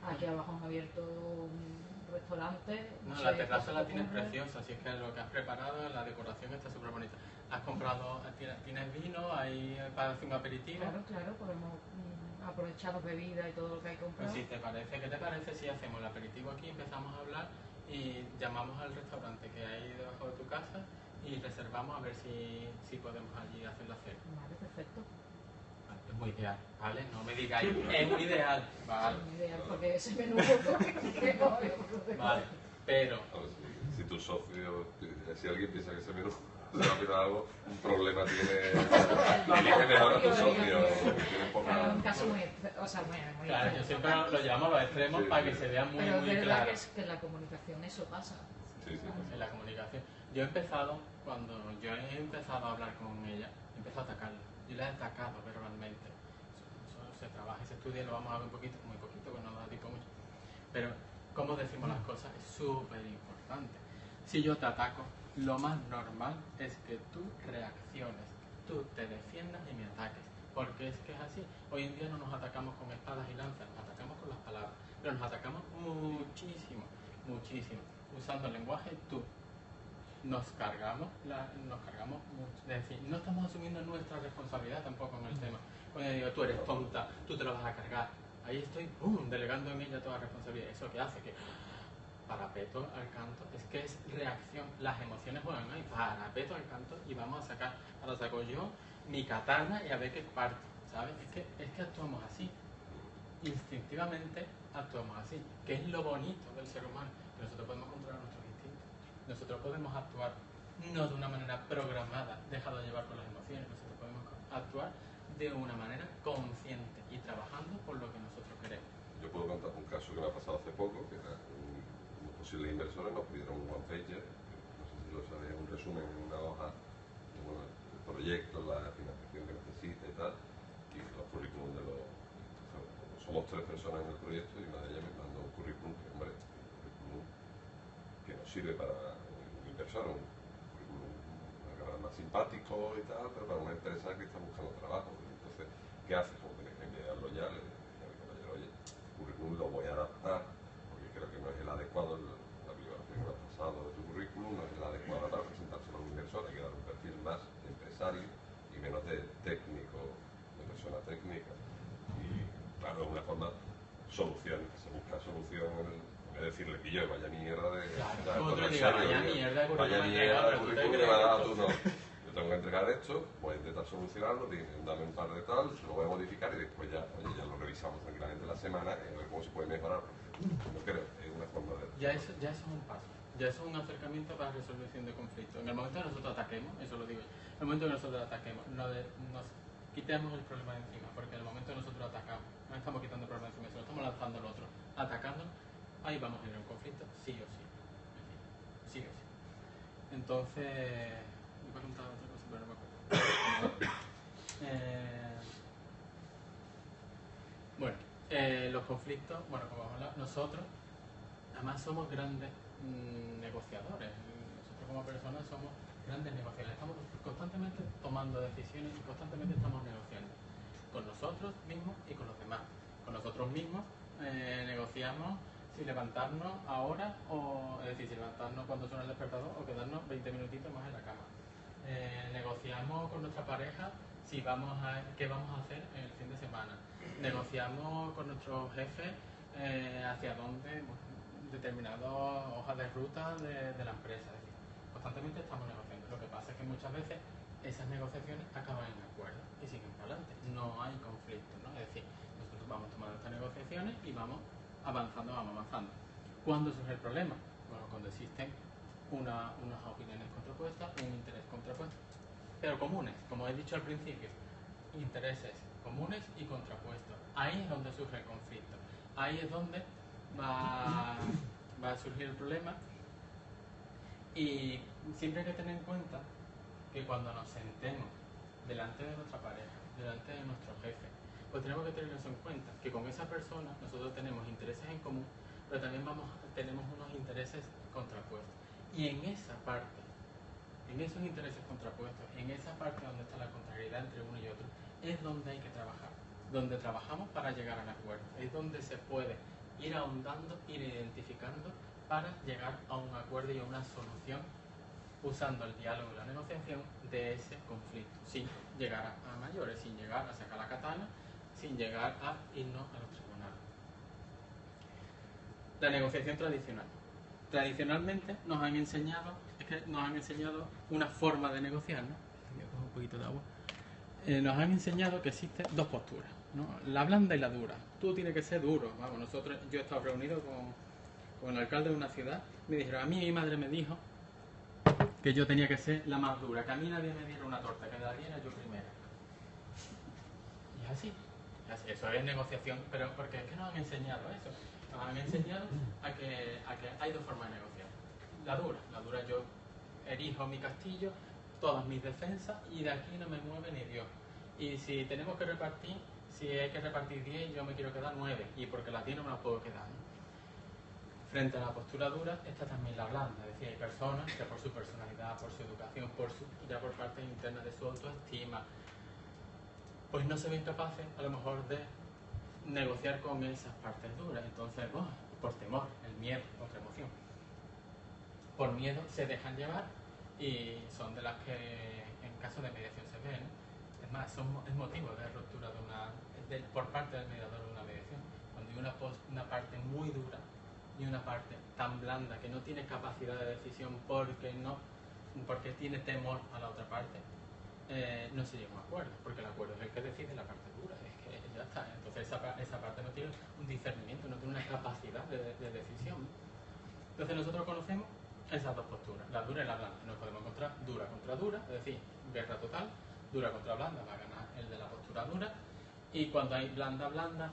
S7: Aquí abajo han abierto un restaurante.
S1: No,
S7: sé
S1: la
S7: qué
S1: terraza
S7: se
S1: la
S7: te
S1: tienes
S7: ocurre.
S1: preciosa, así es que lo que has preparado, la decoración está súper bonita. Has comprado, tienes vino ahí para hacer un aperitivo.
S7: Claro, podemos aprovechar las bebidas y todo lo que hay que comprar.
S1: Pues si te parece, ¿qué te parece si hacemos el aperitivo aquí, empezamos a hablar y llamamos al restaurante que hay debajo de tu casa y reservamos a ver si podemos allí hacer la cena?
S7: Vale, perfecto.
S1: Vale, es muy ideal, ¿vale? No me digáis, es muy ideal, vale.
S7: Es ideal porque ese menú
S1: Vale, pero
S8: A ver, si tu socio, si alguien piensa que ese menú se va a mirar algo, un problema tiene que mejor a tu socio, tiene poca...
S7: Claro, un caso muy, o sea, muy
S1: claro, yo
S7: extremo.
S1: siempre lo llevamos a los extremos
S8: Sí,
S1: para
S8: sí.
S1: que se vea muy,
S7: Pero
S1: muy
S7: es verdad
S1: claro.
S7: que en la comunicación eso pasa.
S8: Sí, sí.
S1: en la comunicación. Yo he empezado, cuando yo he empezado a hablar con ella, he empezado a atacarla. Yo la he atacado verbalmente. Eso se trabaja y se estudia, lo vamos a ver un poquito, muy poquito, pues no da tiempo mucho. Pero cómo decimos las cosas es súper importante. Si yo te ataco, lo más normal es que tú reacciones, tú te defiendas y me ataques. Porque es que es así. Hoy en día no nos atacamos con espadas y lanzas, nos atacamos con las palabras. Pero nos atacamos muchísimo, muchísimo. Usando el lenguaje tú. Nos cargamos mucho. Es decir, no estamos asumiendo nuestra responsabilidad tampoco en el tema. Cuando yo digo, tú eres tonta, tú te lo vas a cargar. Ahí estoy, ¡pum!, delegando en ella toda la responsabilidad. ¿Eso qué hace? Que parapeto al canto. Es que es reacción. Las emociones juegan ahí. Parapeto al canto y vamos a sacar. Ahora saco yo mi katana y a ver qué parto. ¿Sabes? Es que actuamos así. Instintivamente actuamos así. Que es lo bonito del ser humano. Que nosotros podemos controlar nuestros instintos. Nosotros podemos actuar no de una manera programada, dejado de llevar por las emociones. Nosotros podemos actuar de una manera consciente y trabajando por lo que nosotros queremos.
S8: Yo puedo contar un caso que me ha pasado hace poco, que era unos posibles inversores nos pidieron un one-pager, no sé si lo sabéis, un resumen en una hoja de bueno, el proyecto, la financiación que necesita y tal, y los currículum de los... Somos 3 personas en el proyecto y una de ellas me mandó un currículum que, hombre, un currículum que nos sirve para un inversor, un currículum más simpático y tal, pero para una empresa que está buscando trabajo. Entonces, ¿qué haces? Como tienes que enviarlo ya, le dije a mi compañero, oye, el currículum lo voy a adaptar, porque creo que no es el adecuado, la bibliografía que me ha pasado de tu currículum no es el adecuado para presentárselo a un inversor, hay que dar un perfil más de empresario y menos de técnico, de persona técnica. Y claro, es una forma, solución, que se busca solución en decirle que yo, vaya mierda de...
S1: Claro,
S8: vaya mierda de currículum que me ha dado tú, no. Yo tengo que entregar esto, voy a intentar solucionarlo, dame un par de tal, se lo voy a modificar y después ya, oye, ya lo revisamos tranquilamente la semana y a ver cómo se puede mejorar. No creo, es una forma de...
S1: Ya eso es un paso, ya eso es un acercamiento para la resolución de conflictos. En el momento que nosotros ataquemos, eso lo digo yo, en el momento que nosotros ataquemos, nos quitemos el problema de encima, porque en el momento que nosotros atacamos, no estamos quitando el problema de encima, sino estamos lanzando al otro, atacándolo, ahí vamos a tener un conflicto, sí o sí. Sí o sí. Entonces, me he preguntado otra cosa, pero no me acuerdo. Bueno, los conflictos, bueno, como vamos a hablar, nosotros además somos grandes negociadores. Nosotros como personas somos grandes negociadores. Estamos constantemente tomando decisiones y constantemente estamos negociando con nosotros mismos y con los demás. Con nosotros mismos negociamos si levantarnos ahora, o es decir, si levantarnos cuando suena el despertador o quedarnos 20 minutitos más en la cama. Negociamos con nuestra pareja si qué vamos a hacer en el fin de semana. Negociamos con nuestros jefes hacia dónde, determinadas hojas de ruta de la empresa. Es decir, constantemente estamos negociando. Lo que pasa es que muchas veces esas negociaciones acaban en acuerdo y siguen para adelante. No hay conflicto, ¿no? Es decir, nosotros vamos tomando estas negociaciones y vamos avanzando. ¿Cuándo surge el problema? Bueno, cuando existen unas opiniones contrapuestas, un interés contrapuesto, pero comunes, como he dicho al principio, intereses comunes y contrapuestos. Ahí es donde surge el conflicto. Ahí es donde va a surgir el problema. Y siempre hay que tener en cuenta que cuando nos sentemos delante de nuestra pareja, delante de nuestro jefe, pues tenemos que tener eso en cuenta, que con esa persona nosotros tenemos intereses en común, pero también tenemos unos intereses contrapuestos. Y en esa parte, en esos intereses contrapuestos, en esa parte donde está la contrariedad entre uno y otro, es donde hay que trabajar, donde trabajamos para llegar al acuerdo, es donde se puede ir ahondando, ir identificando para llegar a un acuerdo y a una solución usando el diálogo y la negociación de ese conflicto, sin llegar a mayores, sin llegar a sacar la katana, sin llegar a irnos a los tribunales. La negociación tradicional. Tradicionalmente nos han enseñado una forma de negociar, ¿no? Voy a coger un poquito de agua. Nos han enseñado que existen dos posturas, ¿no? La blanda y la dura. Tú tienes que ser duro. Vamos, yo he estado reunido con el alcalde de una ciudad, me dijeron, a mí mi madre me dijo que yo tenía que ser la más dura, que a mí nadie me diera una torta, que la diera yo primero. Y es así. Eso es negociación, pero porque es que nos han enseñado eso. Nos han enseñado a que hay dos formas de negociar. la dura. La dura yo erijo mi castillo, todas mis defensas y de aquí no me mueve ni Dios. Y si tenemos que repartir, si hay que repartir 10, yo me quiero quedar 9 y porque las 10 no me las puedo quedar, ¿no? Frente a la postura dura está también la blanda, es decir, hay personas que por su personalidad, por su educación, ya por parte interna de su autoestima, pues no se ven capaces a lo mejor de negociar con esas partes duras. Entonces, por temor, el miedo, otra emoción, por miedo se dejan llevar y son de las que en caso de mediación se ven. Es más, es motivo de ruptura por parte del mediador de una mediación. Cuando hay una parte muy dura y una parte tan blanda que no tiene capacidad de decisión porque tiene temor a la otra parte, no se llega a un acuerdo, porque el acuerdo es el que decide la parte dura, es que ya está. Entonces esa parte no tiene un discernimiento, no tiene una capacidad de decisión. Entonces nosotros conocemos esas dos posturas, la dura y la blanda. Nos podemos encontrar dura contra dura, es decir, guerra total, dura contra blanda, va a ganar el de la postura dura. Y cuando hay blanda,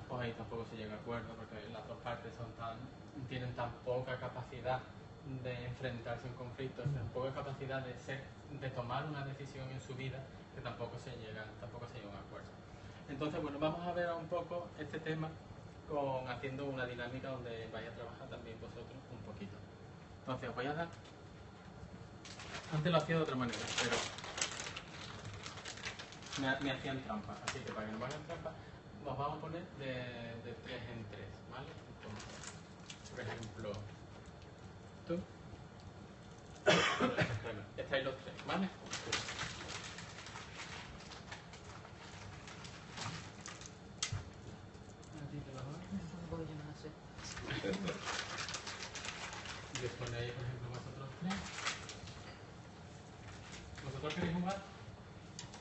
S1: pues ahí tampoco se llega a acuerdo, porque las dos partes tienen tan poca capacidad de enfrentarse a un conflicto, tan poca capacidad de tomar una decisión en su vida, que tampoco se llega a un acuerdo. Entonces, bueno, vamos a ver un poco este tema haciendo una dinámica donde vais a trabajar también vosotros un poquito. Entonces, os voy a dar... Antes lo hacía de otra manera, pero me hacían trampa, así que para que no me hagan trampa, nos vamos a poner de 3 en 3, ¿vale? Entonces, por ejemplo, tú, estáis los 3, ¿vale? Y os ponéis, por ejemplo, vosotros 3. ¿Vosotros queréis jugar?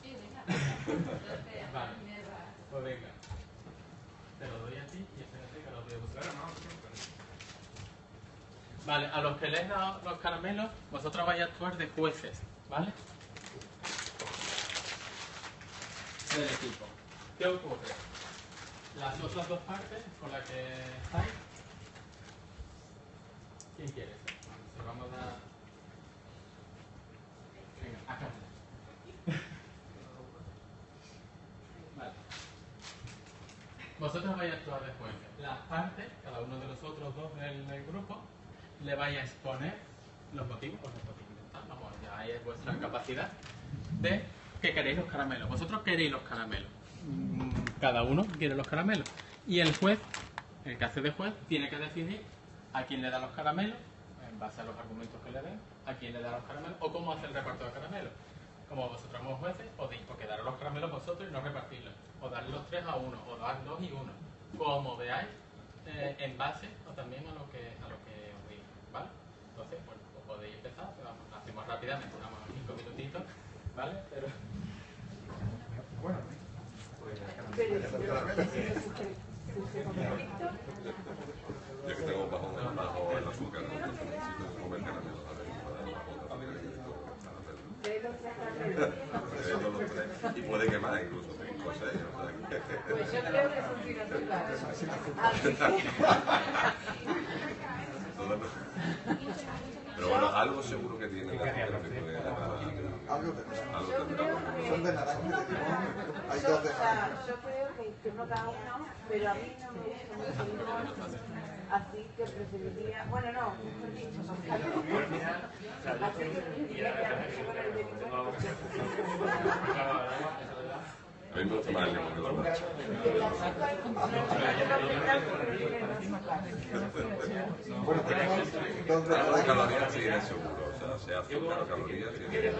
S9: Sí, venga.
S1: Vale, pues venga. Te lo doy a ti y espérate que lo voy a buscar. Vale, a los que les he dado los caramelos, vosotros vais a actuar de jueces, ¿vale? Del equipo. ¿Qué ocurre? Las otras dos partes con las que estáis, ¿quién quiere ser? Se vamos a dar... Venga, acá. Vale. Vosotros vais a actuar de jueces. Las partes, cada uno de los otros dos del grupo, le vais a exponer los motivos, os los podéis inventar, vamos, ya ahí es vuestra capacidad de que queréis los caramelos. Vosotros queréis los caramelos. Cada uno quiere los caramelos. Y el juez, el que hace de juez, tiene que decidir a quién le da los caramelos, en base a los argumentos que le den, a quién le da los caramelos, o cómo hace el reparto de caramelos. Como vosotros somos jueces, podéis quedar los caramelos vosotros y no repartirlos, o dar los 3 a uno, o dar 2 y 1, como veáis, en base o también a lo que os diga, ¿vale? Entonces, bueno, pues podéis empezar, lo hacemos rápidamente, damos 5 minutitos, ¿vale? Pero...
S6: Bueno,
S8: ya que tengo bajo el azúcar, entonces necesito comer caramelos a ver, y puede quemar incluso 5 o 6.
S9: Pues yo creo que son sin azúcar.
S8: Pero bueno, algo seguro que tiene la azúcar que puede
S6: algo tendrá. Son de naranja y de limón. Hay
S9: Yo,
S6: dos de
S9: o sea, yo creo que uno cada uno, pero a mí no me gusta mucho el limón, así que preferiría, bueno, no, mejor dicho, son calurosas, así que preferiría quedarme con el de limón.
S8: A mí me gusta más el limón que la leche.
S9: El azúcar,
S6: Bueno, tenemos dos de
S8: Algo de
S6: naranja.
S8: calorías tiene seguro, o sea, sea azúcar o calorías tiene
S9: ¿tienes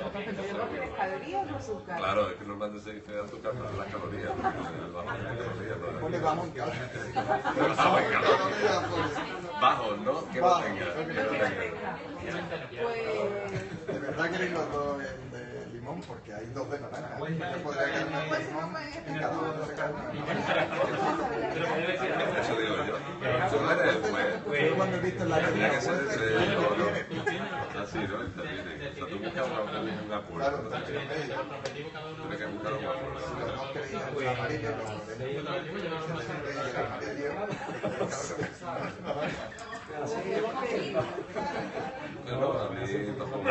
S9: calorías o azúcar?
S8: Claro, es que normalmente se dice azúcar, pero las calorías, el bajo de calorías, ¿no?
S6: Pone bajo en calor.
S8: Bajos, ¿no? Que no tenga, que no tenga.
S9: Pues...
S6: De verdad queréis los dos de limón, porque hay dos de naranja. Yo podría quedarme con limón y cada uno se cae
S8: Eso digo yo. Tú eres el juez.
S6: Yo cuando he visto en la
S8: Tendría que ser
S6: jueces,
S8: ese oro. Así, ¿no? Interviene. O sea, tú buscas un apuro.
S6: claro,
S8: ¿no? Tienes que buscar un apuro.
S6: no quería el amarillo, pero el amarillo,
S8: No, a mí tampoco.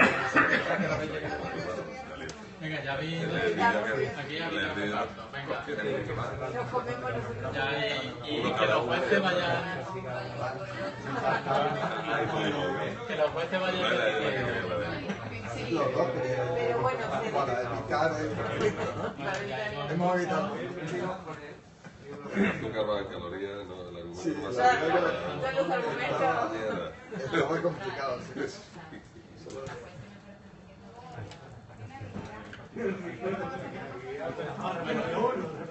S1: Venga, ya vi. Aquí ya vi. Venga.
S9: Nos comemos nosotros.
S1: Ya, y que los jueces vayan. Que los jueces vayan.
S6: Los dos,
S9: Pero bueno,
S6: para evitar el conflicto, ¿no? Hemos evitado.
S8: Nunca más calorías, no, el argumento
S6: Sí,
S8: más
S6: claro.
S9: todos los argumentos.
S6: Es muy complicado, sí.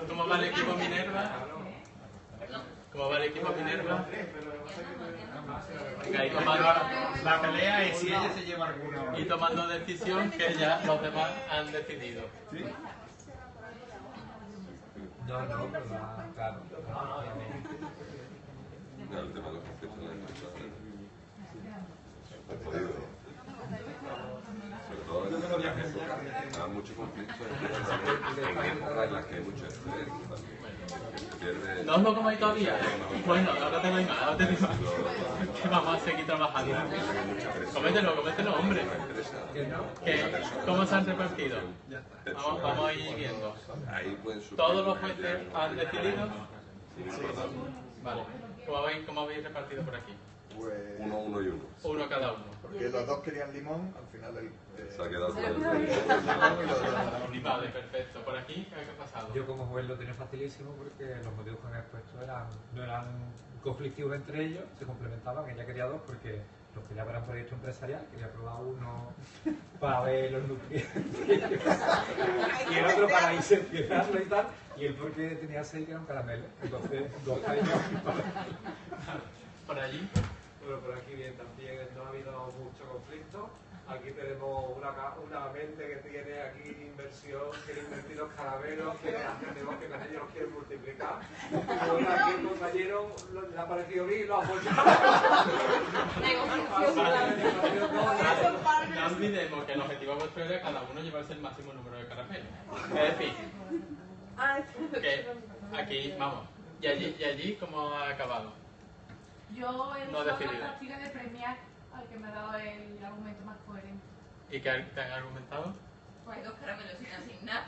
S1: ¿Cómo va el equipo Minerva? ¿Cómo va el equipo Minerva? Venga, y tomando,
S10: La pelea es si ella se lleva alguna.
S1: y tomando decisión que ya los demás han decidido.
S5: No, pero claro.
S8: No, el tema de los conflictos en la empresa es jodido. Sobre todo hay mucho conflicto en épocas en las que hay mucho estrés también.
S1: ¿No os lo comáis todavía? Bueno, ahora te doy más, ahora te doy más. Que vamos a seguir trabajando. Cómetelo, hombre. ¿Cómo se han repartido? Vamos a ir viendo. ¿Todos los jueces han decidido? Vale. ¿Cómo habéis repartido por aquí?
S6: Pues,
S8: uno y uno.
S1: Uno cada uno.
S6: porque los dos querían limón, al final
S8: Se ha quedado
S1: Vale, perfecto. ¿Por aquí qué ha pasado?
S5: Yo como juez lo tenía facilísimo porque los motivos que me he expuesto no eran conflictivos entre ellos, se complementaban. Ella quería dos porque los quería para un proyecto empresarial, quería probar uno para ver los nutrientes y el otro para inspeccionarlo y tal, y él porque tenía 6 que eran caramelos, entonces dos cariños.
S1: ¿Por allí?
S2: Bueno, por aquí bien también, no ha habido mucho conflicto. Aquí tenemos una mente que tiene aquí inversión, quiere invertir los caramelos, quiere hacer negocio con ellos, los quiere multiplicar. Y bueno, aquí el compañero le ha parecido bien y lo ha apoyado.
S1: No olvidemos que el objetivo vuestro era cada uno llevarse el máximo número de caramelos. Es decir, que aquí, vamos. ¿Y allí cómo ha acabado?
S11: Yo he
S1: No
S11: usado
S1: decidido.
S11: la táctica de premiar al que me ha dado el argumento más coherente.
S1: ¿Y qué te han argumentado?
S11: Pues 2 caramelos sin asignar.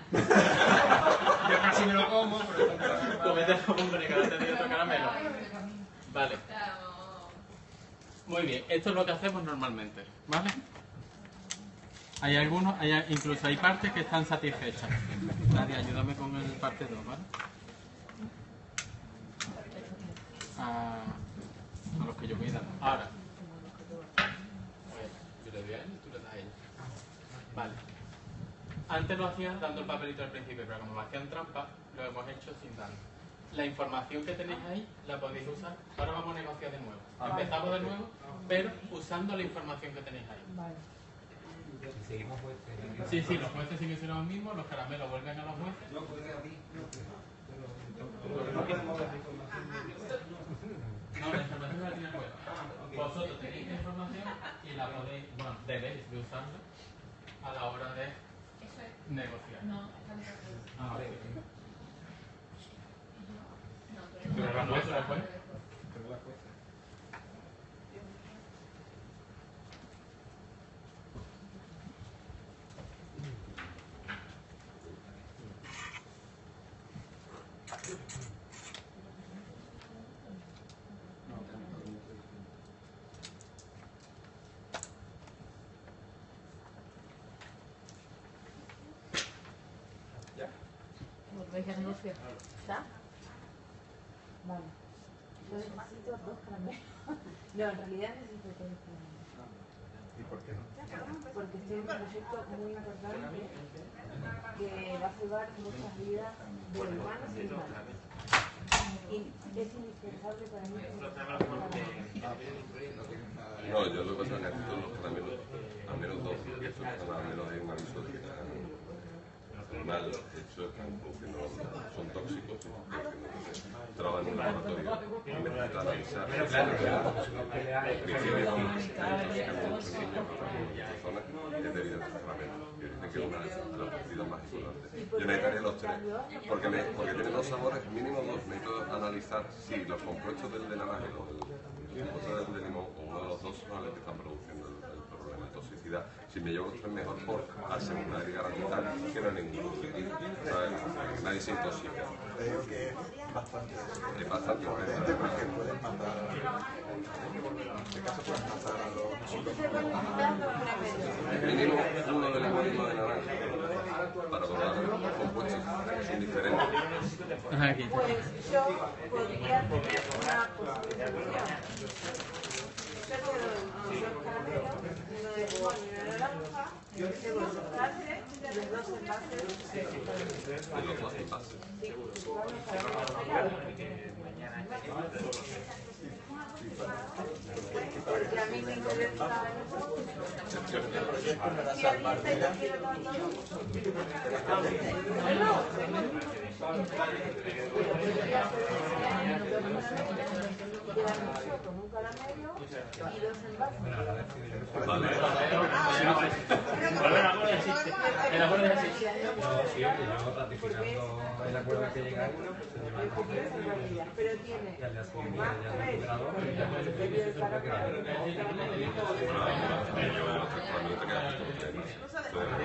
S10: Yo casi me lo como, pero
S1: Comete el hombre que ahora te dio otro caramelo. Vale. Muy bien, esto es lo que hacemos normalmente, ¿vale? Hay algunos, incluso hay partes que están satisfechas. Nadia, ayúdame con el parte 2, ¿vale? A los que yo voy dando. Ahora. Yo le doy a él y tú le das a ella. Vale. Antes lo hacían dando el papelito al principio, pero como me hacían trampa, lo hemos hecho sin darlo. La información que tenéis ahí la podéis usar. Ahora vamos a negociar de nuevo. Empezamos de nuevo, pero usando la información que tenéis ahí.
S5: Y seguimos jueces.
S1: Sí, los jueces siguen siendo los mismos, los caramelos vuelven a los jueces.
S10: no puede a mí.
S1: No, la información la tiene el juez. Vosotros tenéis la información y la podéis, bueno, debéis de usarla a la hora de negociar.
S11: No, está bien.
S1: Ah, vale. Pero no, eso después.
S7: ¿Volvéis a negociar?
S9: ¿Está? Vale. Yo necesito 2 caramelos. No, en realidad necesito 3 caramelos.
S6: ¿Y por qué no?
S9: Porque estoy en un proyecto muy importante que va a salvar muchas vidas de humanos y humanos. Y es indispensable para mí.
S8: No, yo lo que pasa es que necesito los caramelos, al menos 2, porque estos caramelos hay un aviso de que están mal hechos, están produciendo, son tóxicos, trabajan en un laboratorio y necesitan avisar.
S5: Pero claro,
S8: Principio personas es debido a estos caramelos. Que dicen que es una de las partidas más importantes. Yo necesitaría los 3, porque tienen 2 sabores, mínimo 2. Necesito analizar si los compuestos del de naranja y los compuestos del de limón o uno de los 2 son los que están produciendo el problema. toxicidad. Si me llevo los 3 mejor por asegurar y garantizar que no hay ningún objetivo. Nadie se intoxica.
S6: Te digo que es bastante
S8: potente
S6: porque puedes matar. En este caso puedes matar a los
S8: mínimo uno de los mínimos de naranja para probar los compuestos que son diferentes.
S9: Pues yo podría tener una posibilidad. Yo tengo dos caramelos, uno de limón y uno de naranja, tengo los envases, los dos envases.
S8: Y los dos envases.
S9: Porque a mí me interesa eso. Si alguien se lo quiere tomar todo, con un caramelo y dos envases.
S8: Vale.
S5: Yo ratificando el acuerdo que llegáis,
S9: Pero tiene
S5: y al día siguiente ya el operador, y ya no se puede
S8: Bueno,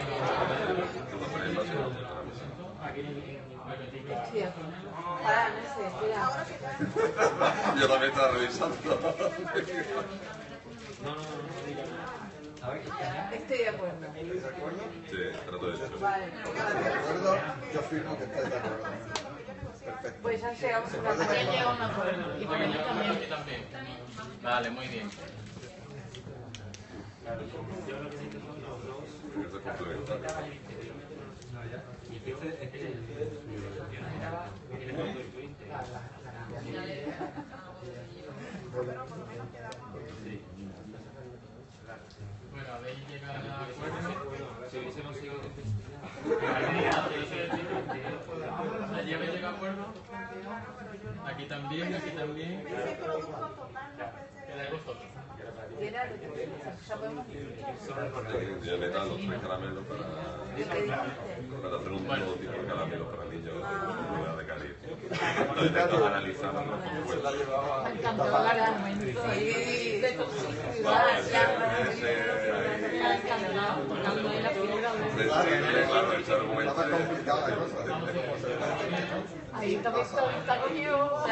S8: cuando te quedas con problemas. Yo también estaba revisando.
S9: Estoy de acuerdo.
S8: Sí, trato de hecho.
S9: Vale.
S6: De acuerdo, yo firmo que estáis de acuerdo. Perfecto.
S9: Pues ya llegamos a una
S7: Ya llega un acuerdo. Y para mí también.
S1: Aquí también. Vale, muy bien.
S8: Es de complementario.
S1: Bueno, habéis llegado a acuerdo.
S4: Si hubiese conseguido
S1: Allí habéis llegado a acuerdo. Aquí también, aquí también. Quedáis vosotros.
S8: Ya me dan los 3 caramelos para hacer un nuevo tipo de caramelo para niños de de Cádiz. Entonces analizamos los compuestos.
S7: Me encantó el argumento ahí de toxicidad. Tocando ahí la fibra.
S8: Claro, ese argumento
S6: Está complicada la cosa.
S7: Ahí también está cogido.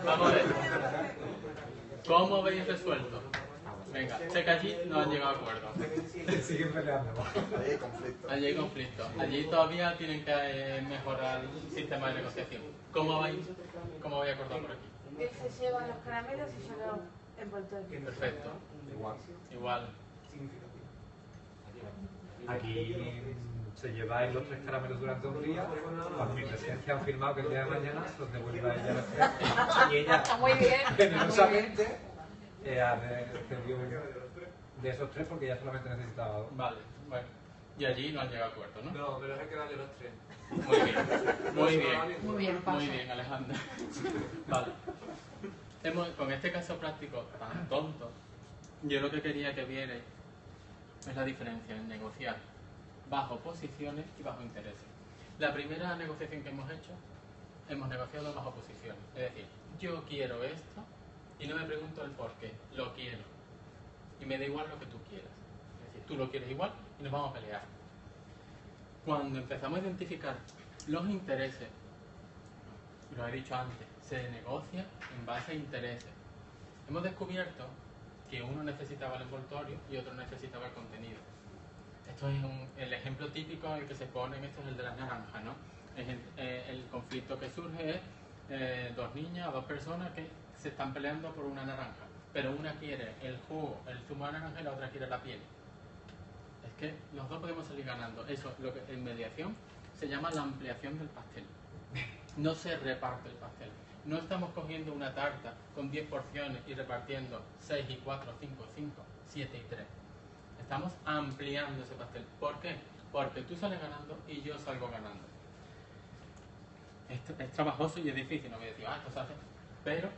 S1: Vamos a ver. ¿Cómo habéis resuelto? Venga, sé que allí no han llegado a acuerdo.
S5: siguen peleando.
S6: Ahí hay conflicto.
S1: Allí hay conflicto. Allí todavía tienen que mejorar el sistema de negociación. ¿Cómo habéis acordado por aquí?
S9: Él se lleva los caramelos y yo los envuelto aquí.
S1: Perfecto. Igual.
S5: Aquí se lleváis los 3 caramelos durante un día, con mi presencia han firmado que el día de mañana los devuelva a ella los 3. Y ella,
S7: Está muy bien.
S5: generosamente, ha recibido de esos 3 porque ella solamente necesitaba 2.
S1: Vale, bueno. Y allí no han llegado a acuerdo, ¿no?
S2: No, pero hay que darle los 3.
S1: Muy bien. Muy bien.
S7: Muy bien, pasa.
S1: Muy bien, Alejandra. Vale. Con este caso práctico tan tonto, yo lo que quería que vierais es la diferencia en negociar bajo posiciones y bajo intereses. La primera negociación que hemos hecho, hemos negociado bajo posiciones. Es decir, yo quiero esto y no me pregunto el por qué, lo quiero. Y me da igual lo que tú quieras. Es decir, tú lo quieres igual y nos vamos a pelear. Cuando empezamos a identificar los intereses, lo he dicho antes, se negocia en base a intereses. Hemos descubierto que uno necesitaba el envoltorio y otro necesitaba el contenido. Esto es el ejemplo típico en el que se ponen, esto es el de las naranjas, ¿no? El conflicto que surge es 2 niñas o 2 personas que se están peleando por una naranja, pero una quiere el jugo, el zumo de naranja y la otra quiere la piel. Es que los dos podemos salir ganando. Eso es lo que en mediación se llama la ampliación del pastel. No se reparte el pastel. No estamos cogiendo una tarta con 10 porciones y repartiendo 6 y 4, 5, 5, 7 y 3. Estamos ampliando ese pastel. ¿Por qué? Porque tú sales ganando y yo salgo ganando. Es trabajoso y es difícil, no voy a decir, esto se hace, pero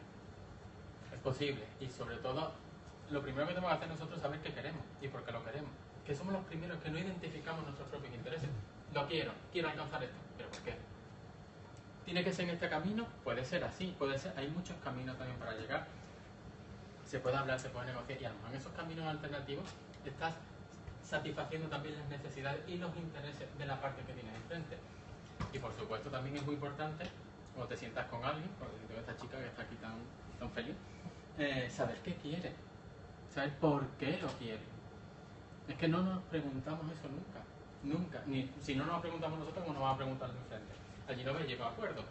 S1: es posible. Y sobre todo, lo primero que tenemos que hacer nosotros es saber qué queremos y por qué lo queremos. Que somos los primeros que no identificamos nuestros propios intereses. Lo quiero alcanzar esto, pero ¿por qué? ¿Tiene que ser en este camino? Puede ser así, puede ser, hay muchos caminos también para llegar. se puede hablar, se puede negociar, y a lo mejor en esos caminos alternativos estás satisfaciendo también las necesidades y los intereses de la parte que tienes enfrente. Y por supuesto también es muy importante, cuando te sientas con alguien, por ejemplo esta chica que está aquí tan feliz, saber qué quiere, saber por qué lo quiere. Es que no nos preguntamos eso nunca. Ni, si no nos preguntamos nosotros, ¿cómo nos vamos a preguntar de enfrente? Allí no me lleva a acuerdo.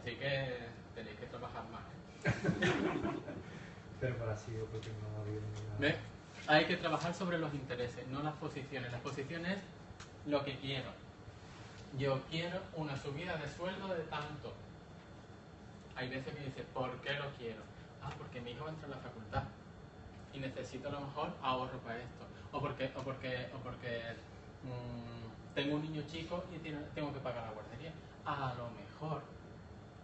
S1: Así que tenéis que trabajar más.
S5: Pero para sí yo creo que no ha habido ninguna...
S1: ¿Ves? Hay que trabajar sobre los intereses, no las posiciones. Las posiciones es lo que quiero. Yo quiero una subida de sueldo de tanto. Hay veces que dices, ¿por qué lo quiero? Ah, porque mi hijo va a entrar a la facultad y necesito a lo mejor ahorro para esto. O porque tengo un niño chico y tengo que pagar la guardería. A lo mejor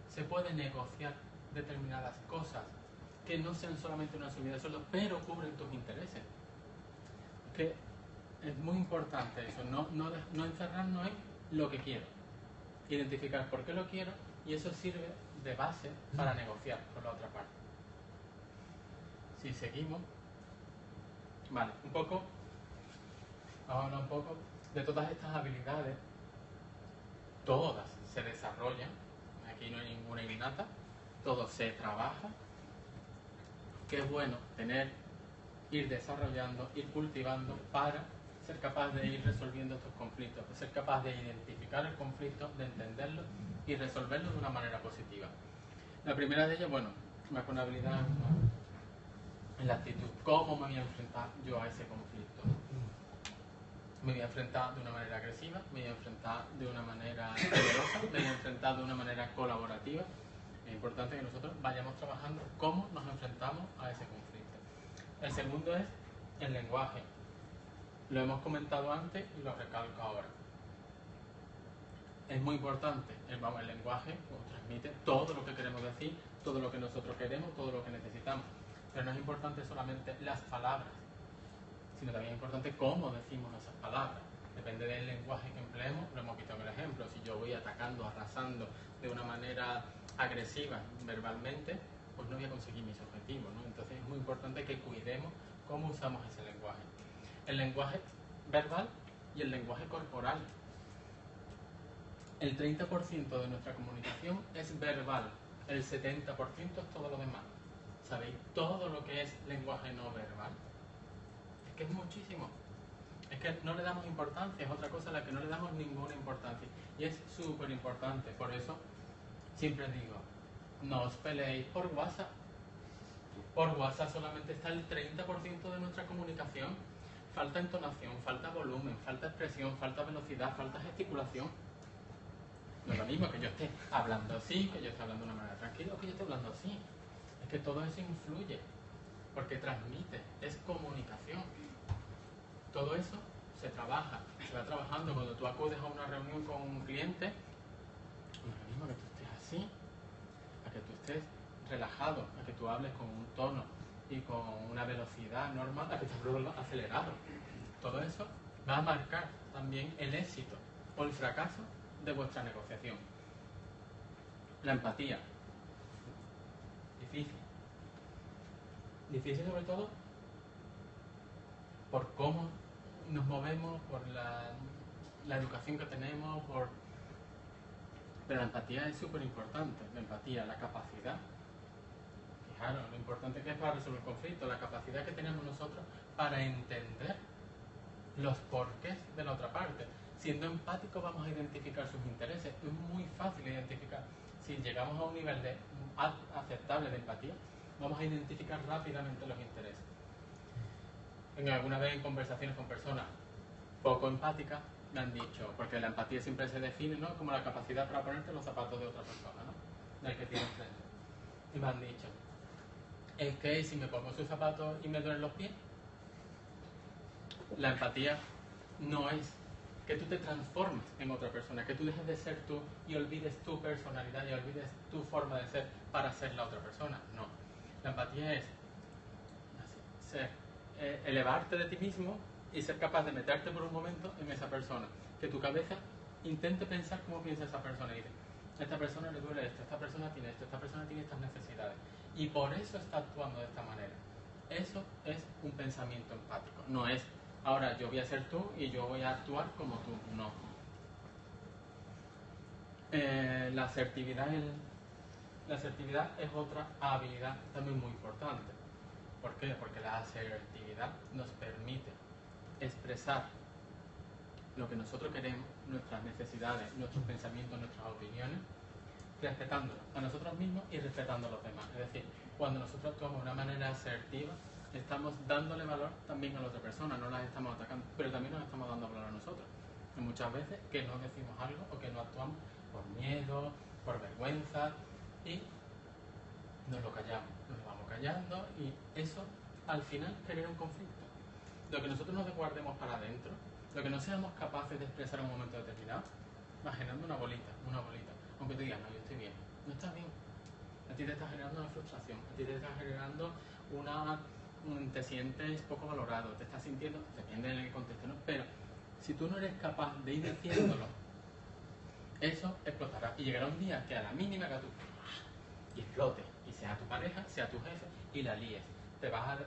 S1: se puede negociar determinadas cosas que no sean solamente una subida de sueldo, pero cubren tus intereses. Que es muy importante eso, no encerrarnos en lo que quiero. Identificar por qué lo quiero, y eso sirve de base para negociar con la otra parte. Si seguimos, vale, vamos a hablar un poco de todas estas habilidades. Todas se desarrollan, aquí no hay ninguna innata, todo se trabaja. Que es bueno ir desarrollando, ir cultivando para ser capaz de ir resolviendo estos conflictos, ser capaz de identificar el conflicto, de entenderlo y resolverlo de una manera positiva. La primera de ellas, bueno, más con habilidad en la actitud. ¿Cómo me voy a enfrentar yo a ese conflicto? Me voy a enfrentar de una manera agresiva, me voy a enfrentar de una manera poderosa, me voy a enfrentar de una manera colaborativa. Es importante que nosotros vayamos trabajando cómo nos enfrentamos a ese conflicto. El segundo es el lenguaje. Lo hemos comentado antes y lo recalco ahora. Es muy importante, el lenguaje transmite todo lo que queremos decir, todo lo que nosotros queremos, todo lo que necesitamos. Pero no es importante solamente las palabras, sino también es importante cómo decimos esas palabras. Depende del lenguaje que empleemos, lo hemos visto en el ejemplo. Si yo voy atacando, arrasando de una manera agresiva verbalmente, pues no voy a conseguir mis objetivos, ¿no? Entonces es muy importante que cuidemos cómo usamos ese lenguaje. El lenguaje verbal y el lenguaje corporal. El 30% de nuestra comunicación es verbal, el 70% es todo lo demás. ¿Sabéis todo lo que es lenguaje no verbal? Es que es muchísimo. Es que no le damos importancia, es otra cosa a la que no le damos ninguna importancia. Y es súper importante, por eso siempre digo, no os peleéis por WhatsApp. Por WhatsApp solamente está el 30% de nuestra comunicación. Falta entonación, falta volumen, falta expresión, falta velocidad, falta gesticulación. No es lo mismo que yo esté hablando así, que yo esté hablando de una manera tranquila o que yo esté hablando así. Es que todo eso influye, porque transmite, es comunicación. Todo eso se trabaja, se va trabajando. Cuando tú acudes a una reunión con un cliente, no es lo mismo que tú estés así, a que tú estés relajado, a que tú hables con un tono y con una velocidad normal, a que tú hables acelerado. Todo eso va a marcar también el éxito o el fracaso de vuestra negociación. La empatía. Difícil. Difícil sobre todo por cómo nos movemos, por la educación que tenemos, pero la empatía es súper importante. La empatía, la capacidad. Fijaros, lo importante que es para resolver el conflicto, la capacidad que tenemos nosotros para entender los porqués de la otra parte. Siendo empáticos vamos a identificar sus intereses. Es muy fácil identificar. Si llegamos a un nivel aceptable de empatía, vamos a identificar rápidamente los intereses. Alguna vez en conversaciones con personas poco empáticas me han dicho, porque la empatía siempre se define, ¿no?, como la capacidad para ponerte los zapatos de otra persona, ¿no?, del que tienes frente. Y me han dicho, es que si me pongo sus zapatos y me duelen los pies, la empatía no es que tú te transformes en otra persona, que tú dejes de ser tú y olvides tu personalidad y olvides tu forma de ser para ser la otra persona. No. La empatía es elevarte de ti mismo y ser capaz de meterte por un momento en esa persona. Que tu cabeza intente pensar cómo piensa esa persona y dice, a esta persona le duele esto, esta persona tiene esto, esta persona tiene estas necesidades. Y por eso está actuando de esta manera. Eso es un pensamiento empático. No es, ahora yo voy a ser tú y yo voy a actuar como tú. No. La asertividad es otra habilidad también muy importante. ¿Por qué? Porque la asertividad nos permite expresar lo que nosotros queremos, nuestras necesidades, nuestros pensamientos, nuestras opiniones, respetándonos a nosotros mismos y respetando a los demás. Es decir, cuando nosotros actuamos de una manera asertiva, estamos dándole valor también a la otra persona, no las estamos atacando, pero también nos estamos dando valor a nosotros. Y muchas veces que no decimos algo o que no actuamos por miedo, por vergüenza, y nos lo callamos, nos lo vamos callando, y eso al final genera un conflicto. Lo que nosotros nos guardemos para adentro, lo que no seamos capaces de expresar en un momento determinado, va generando una bolita. Aunque te digan, no, yo estoy bien, no estás bien. A ti te está generando una frustración, a ti te está generando te sientes poco valorado, te estás sintiendo, depende del contexto, ¿no? Pero si tú no eres capaz de ir diciéndolo, eso explotará. Y llegará un día que a la mínima que tú y explote, y sea tu pareja, sea tu jefe, y la líes.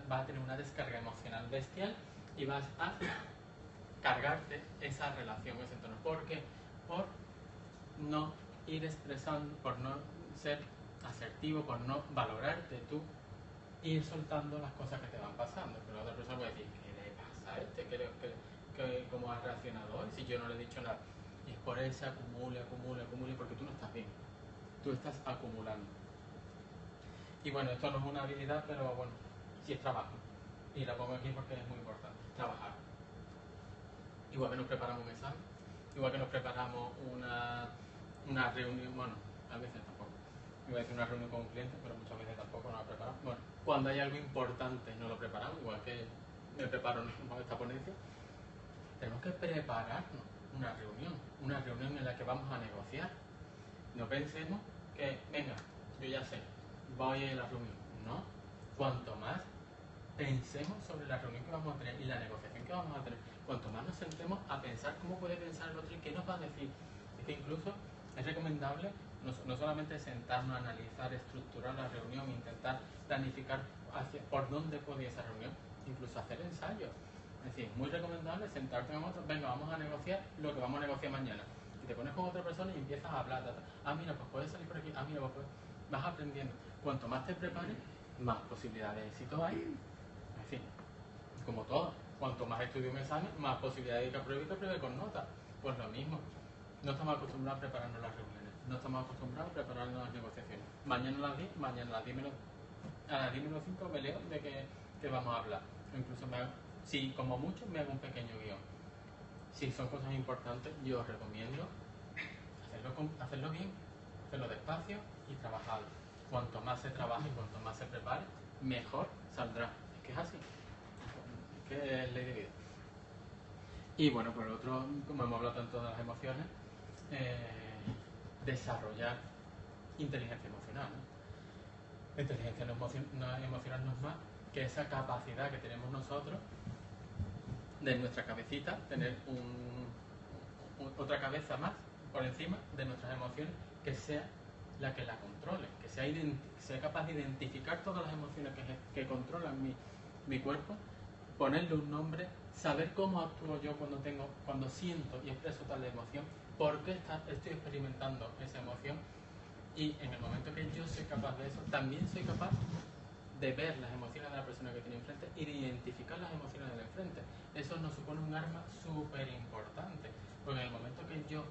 S1: Vas a tener una descarga emocional bestial y vas a cargarte esa relación, ese entorno. ¿Por qué? Por no ir expresando, por no ser asertivo, por no valorarte tú, ir soltando las cosas que te van pasando. Pero la otra persona puede decir, ¿qué le pasa a este? ¿Cómo ha reaccionado hoy? Si yo no le he dicho nada. Y es por eso acumula, porque tú no estás bien. Tú estás acumulando. Y bueno, esto no es una habilidad, pero bueno, sí es trabajo. Y la pongo aquí porque es muy importante, trabajar. Igual que nos preparamos un examen, igual que nos preparamos una reunión, bueno, a veces tampoco. Iba a decir una reunión con un cliente, pero muchas veces tampoco nos la preparamos. Bueno, cuando hay algo importante no lo preparamos, igual que me preparo en esta ponencia. Tenemos que prepararnos una reunión en la que vamos a negociar. No pensemos que, venga, yo ya sé, voy a la reunión. No, cuanto más pensemos sobre la reunión que vamos a tener y la negociación que vamos a tener, cuanto más nos sentemos a pensar cómo puede pensar el otro y qué nos va a decir. Es que incluso es recomendable no solamente sentarnos a analizar, estructurar la reunión, intentar planificar por dónde puede ir esa reunión, incluso hacer ensayos. Es decir, es muy recomendable sentarte con otro, venga, vamos a negociar lo que vamos a negociar mañana. Y te pones con otra persona y empiezas a hablar. Mira, pues puedes salir por aquí. Mira, pues vas aprendiendo. Cuanto más te prepares, más posibilidades de éxito hay. Es decir, como todo, cuanto más estudie un examen, más posibilidades de que apruebe con nota. Pues lo mismo. No estamos acostumbrados a prepararnos las reuniones. No estamos acostumbrados a prepararnos las negociaciones. Mañana a las 10, a las 10 menos 5 me leo de que vamos a hablar. O incluso si como mucho me hago un pequeño guión. Si son cosas importantes, yo os recomiendo hacerlo bien, hacerlo despacio y trabajarlo. Cuanto más se trabaje y cuanto más se prepare, mejor saldrá. Es que es así. Es que es ley de vida. Y bueno, por otro, como hemos hablado tanto de las emociones, desarrollar inteligencia emocional. ¿No? Inteligencia emocional no es más que esa capacidad que tenemos nosotros de nuestra cabecita, tener otra cabeza más por encima de nuestras emociones, que sea la que la controle, que sea capaz de identificar todas las emociones que controlan mi cuerpo, ponerle un nombre, saber cómo actúo yo cuando siento y expreso tal emoción, por qué estoy experimentando esa emoción, y en el momento que yo soy capaz de eso, también soy capaz de ver las emociones de la persona que tiene enfrente y de identificar las emociones del enfrente. Eso nos supone un arma súper importante, porque en el momento que yo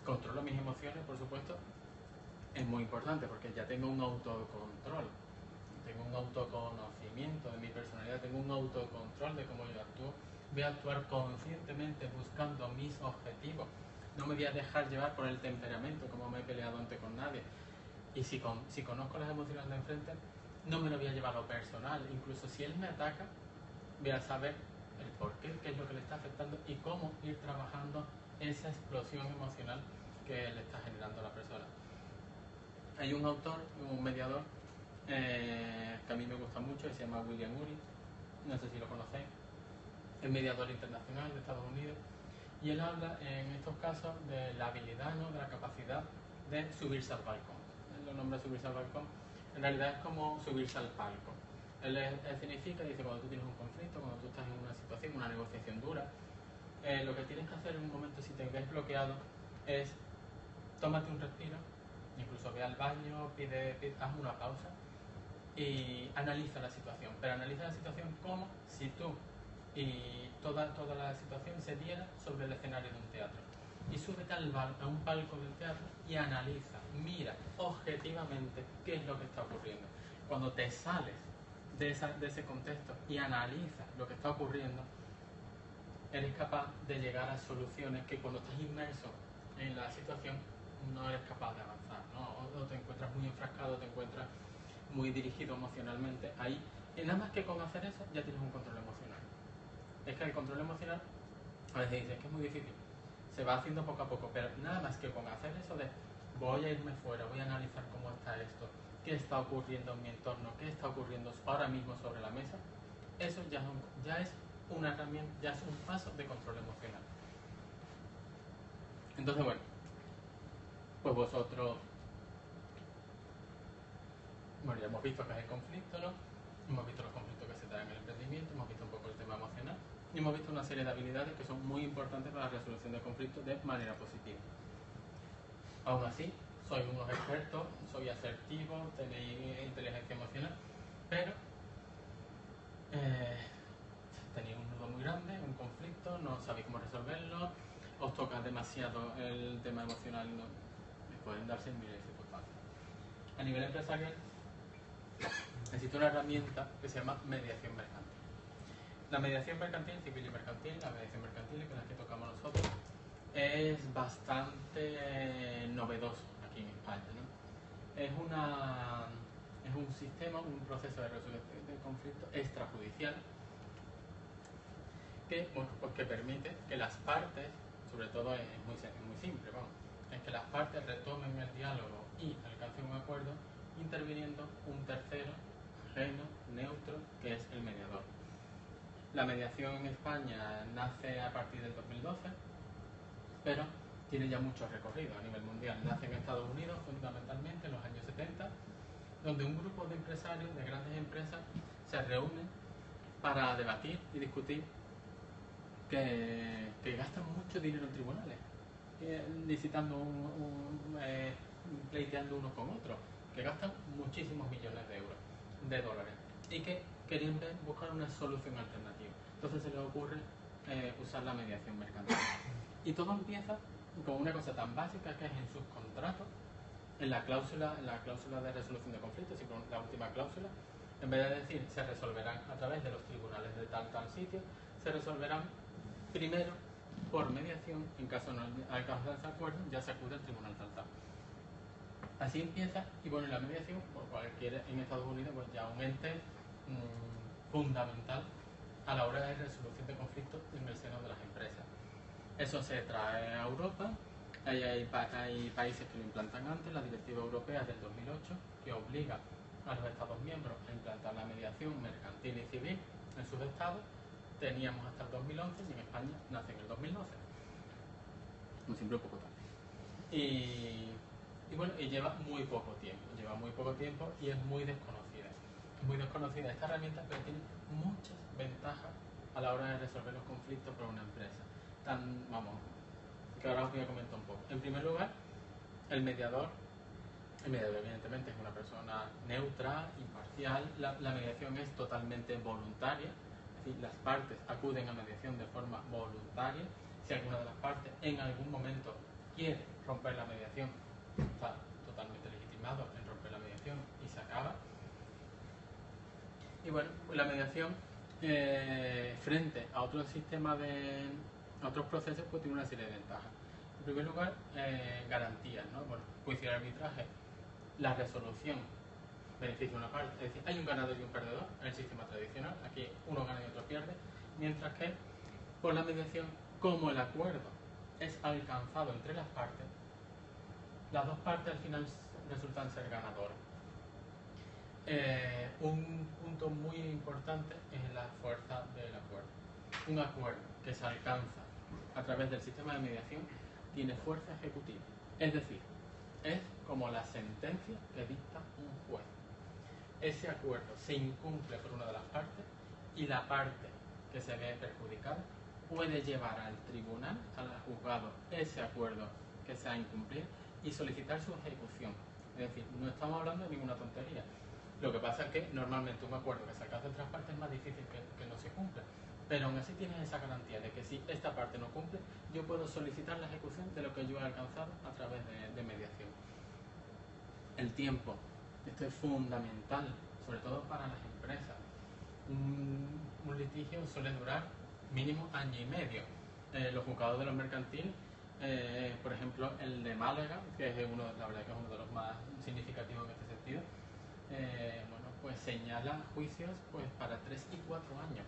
S1: controlo mis emociones, por supuesto, es muy importante, porque ya tengo un autocontrol, tengo un autoconocimiento de mi personalidad, tengo un autocontrol de cómo yo actúo, voy a actuar conscientemente buscando mis objetivos, no me voy a dejar llevar por el temperamento, como me he peleado antes con nadie. Y si conozco las emociones de enfrente, no me lo voy a llevar a lo personal. Incluso si él me ataca, voy a saber el porqué, qué es lo que le está afectando y cómo ir trabajando esa explosión emocional que le está generando a la persona. Hay un autor, un mediador, que a mí me gusta mucho, se llama William Ury, no sé si lo conocéis, es mediador internacional de Estados Unidos, y él habla en estos casos de la habilidad, ¿no?, de la capacidad de subirse al balcón. Él lo nombra subirse al balcón, en realidad es como subirse al palco. Él significa, dice, cuando tú tienes un conflicto, cuando tú estás en una situación, una negociación dura, lo que tienes que hacer en un momento si te ves bloqueado es tómate un respiro, incluso ve al baño, haz una pausa y analiza la situación. Pero analiza la situación como si tú y toda la situación se diera sobre el escenario de un teatro. Y súbete a un palco del teatro y analiza, mira objetivamente qué es lo que está ocurriendo. Cuando te sales de ese contexto y analizas lo que está ocurriendo, eres capaz de llegar a soluciones que cuando estás inmerso en la situación no eres capaz de avanzar, ¿no? O te encuentras muy enfrascado, te encuentras muy dirigido emocionalmente ahí, y nada más que con hacer eso ya tienes un control emocional. Es que el control emocional, a veces dices que es muy difícil, se va haciendo poco a poco, pero nada más que con hacer eso de voy a irme fuera, voy a analizar cómo está esto, qué está ocurriendo en mi entorno, qué está ocurriendo ahora mismo sobre la mesa, eso ya es una herramienta, ya es un paso de control emocional. Entonces, bueno, pues vosotros, bueno, ya hemos visto que es el conflicto, ¿no? Hemos visto los conflictos que se dan en el emprendimiento, hemos visto un poco el tema emocional y hemos visto una serie de habilidades que son muy importantes para la resolución de conflictos de manera positiva. Aún así, sois unos expertos, sois asertivos, tenéis inteligencia emocional, pero tenéis un nudo muy grande, un conflicto, no sabéis cómo resolverlo, os toca demasiado el tema emocional y no pueden darse en miles de circunstancias. A nivel empresarial existe una herramienta que se llama mediación mercantil. La mediación mercantil, civil y mercantil, la mediación mercantil, que es la que tocamos nosotros, es bastante novedoso aquí en España, ¿no? Es un sistema, un proceso de resolución de conflicto extrajudicial que, bueno, pues que permite que las partes, sobre todo es muy simple, vamos, es que las partes retomen el diálogo y alcancen un acuerdo interviniendo un tercero, ajeno, neutro, que es el mediador. La mediación en España nace a partir del 2012, pero tiene ya mucho recorrido a nivel mundial. Nace en Estados Unidos fundamentalmente en los años 70, donde un grupo de empresarios, de grandes empresas, se reúnen para debatir y discutir que gastan mucho dinero en tribunales, licitando, pleiteando uno con otro, que gastan muchísimos millones de euros, de dólares, y que querían buscar una solución alternativa. Entonces se les ocurre usar la mediación mercantil. Y todo empieza con una cosa tan básica que es en sus contratos, en la cláusula de resolución de conflictos, la última cláusula, en vez de decir se resolverán a través de los tribunales de tal sitio, se resolverán primero por mediación. En caso no alcanzarse acuerdo, ya se acude al tribunal tal. Así empieza, y bueno, la mediación, por cualquier en Estados Unidos, pues ya un ente fundamental a la hora de resolución de conflictos en el seno de las empresas. Eso se trae a Europa, hay países que lo implantan antes, la Directiva Europea es del 2008, que obliga a los Estados miembros a implantar la mediación mercantil y civil en sus estados. Teníamos hasta el 2011 y en España nace en el 2012. Como siempre, un poco tarde. Y bueno, y lleva muy poco tiempo y es muy desconocida. Es muy desconocida esta herramienta, pero tiene muchas ventajas a la hora de resolver los conflictos para una empresa. Que ahora os voy a comentar un poco. En primer lugar, el mediador evidentemente es una persona neutra, imparcial. La mediación es totalmente voluntaria, es decir, las partes acuden a mediación de forma voluntaria. Si alguna de las partes en algún momento quiere romper la mediación, está totalmente legitimado en romper la mediación y se acaba. Y bueno, la mediación frente a otros sistemas a otros procesos, pues tiene una serie de ventajas. En primer lugar, garantías, ¿no? Bueno, juicio y arbitraje, la resolución beneficia una parte, es decir, hay un ganador y un perdedor en el sistema tradicional, aquí uno gana y otro pierde, mientras que por la mediación, como el acuerdo es alcanzado entre las partes, las dos partes al final resultan ser ganadoras. Un punto muy importante es la fuerza del acuerdo. Un acuerdo que se alcanza a través del sistema de mediación tiene fuerza ejecutiva, es decir, es como la sentencia que dicta un juez. ese acuerdo se incumple por una de las partes y la parte que se ve perjudicada puede llevar al tribunal, al juzgado, ese acuerdo que se ha incumplido y solicitar su ejecución. Es decir, no estamos hablando de ninguna tontería. Lo que pasa es que normalmente un acuerdo que se alcanza entre las partes es más difícil que no se cumpla. Pero aún así tienes esa garantía de que si esta parte no cumple, yo puedo solicitar la ejecución de lo que yo he alcanzado a través de mediación. El tiempo, esto es fundamental, sobre todo para las empresas. Un litigio suele durar mínimo año y medio. Los juzgados de lo mercantil, por ejemplo, el de Málaga, que es la verdad que es uno de los más significativos en este sentido, bueno, pues señala juicios pues para 3 y 4 años.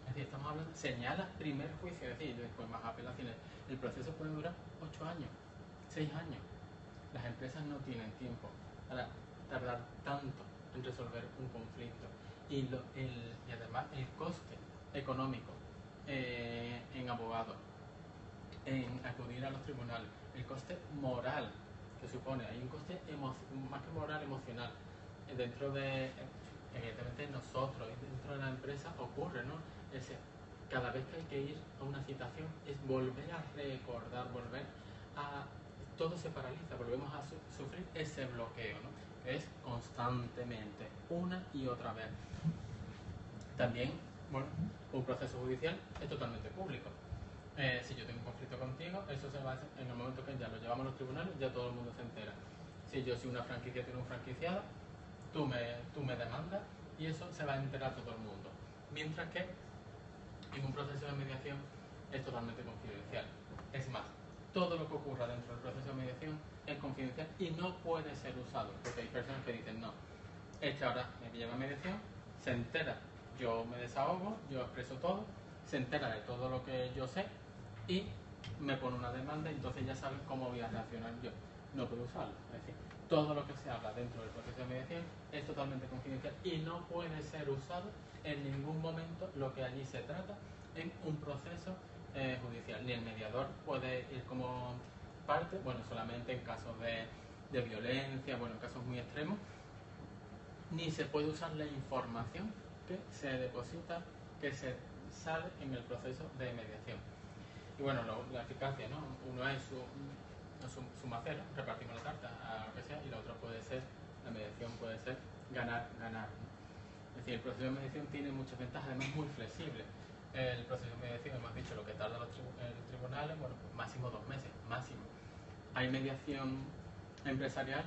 S1: Es decir, estamos hablando, señala primer juicio, es decir, después más apelaciones. El proceso puede durar 8 años, 6 años. Las empresas no tienen tiempo para tardar tanto en resolver un conflicto. Y además el coste económico en abogados, en acudir a los tribunales, el coste moral que supone, hay un coste más que moral, emocional. Dentro de, evidentemente nosotros, dentro de la empresa ocurre, ¿no? Cada vez que hay que ir a una citación es volver a recordar, todo se paraliza, volvemos a sufrir ese bloqueo, ¿no? Es constantemente, una y otra vez. También, bueno, un proceso judicial es totalmente público. Si yo tengo un conflicto contigo, eso se va a hacer en el momento que ya lo llevamos a los tribunales, ya todo el mundo se entera. Si yo soy una franquicia, tiene un franquiciado, tú me demandas y eso se va a enterar todo el mundo. Mientras que en un proceso de mediación es totalmente confidencial. Es más, todo lo que ocurra dentro del proceso de mediación es confidencial y no puede ser usado, porque hay personas que dicen, no, ahora me lleva a mediación, se entera, yo me desahogo, yo expreso todo, se entera de todo lo que yo sé y me pone una demanda y entonces ya saben cómo voy a reaccionar yo. No puedo usarlo. Es decir, todo lo que se habla dentro del proceso de mediación es totalmente confidencial y no puede ser usado en ningún momento lo que allí se trata en un proceso judicial. Ni el mediador puede ir como parte, bueno, solamente en casos de violencia, bueno, en casos muy extremos, ni se puede usar la información que se deposita, que se sale en el proceso de mediación. Y bueno, la eficacia, ¿no? Uno es su macera, repartimos la tarta a lo que sea, y la otra puede ser, la mediación puede ser ganar, ganar, ¿no? Es decir, el proceso de mediación tiene muchas ventajas, además muy flexible. El proceso de mediación, hemos dicho, lo que tarda los tribunales, bueno, pues máximo 2 meses, máximo. Hay mediación empresarial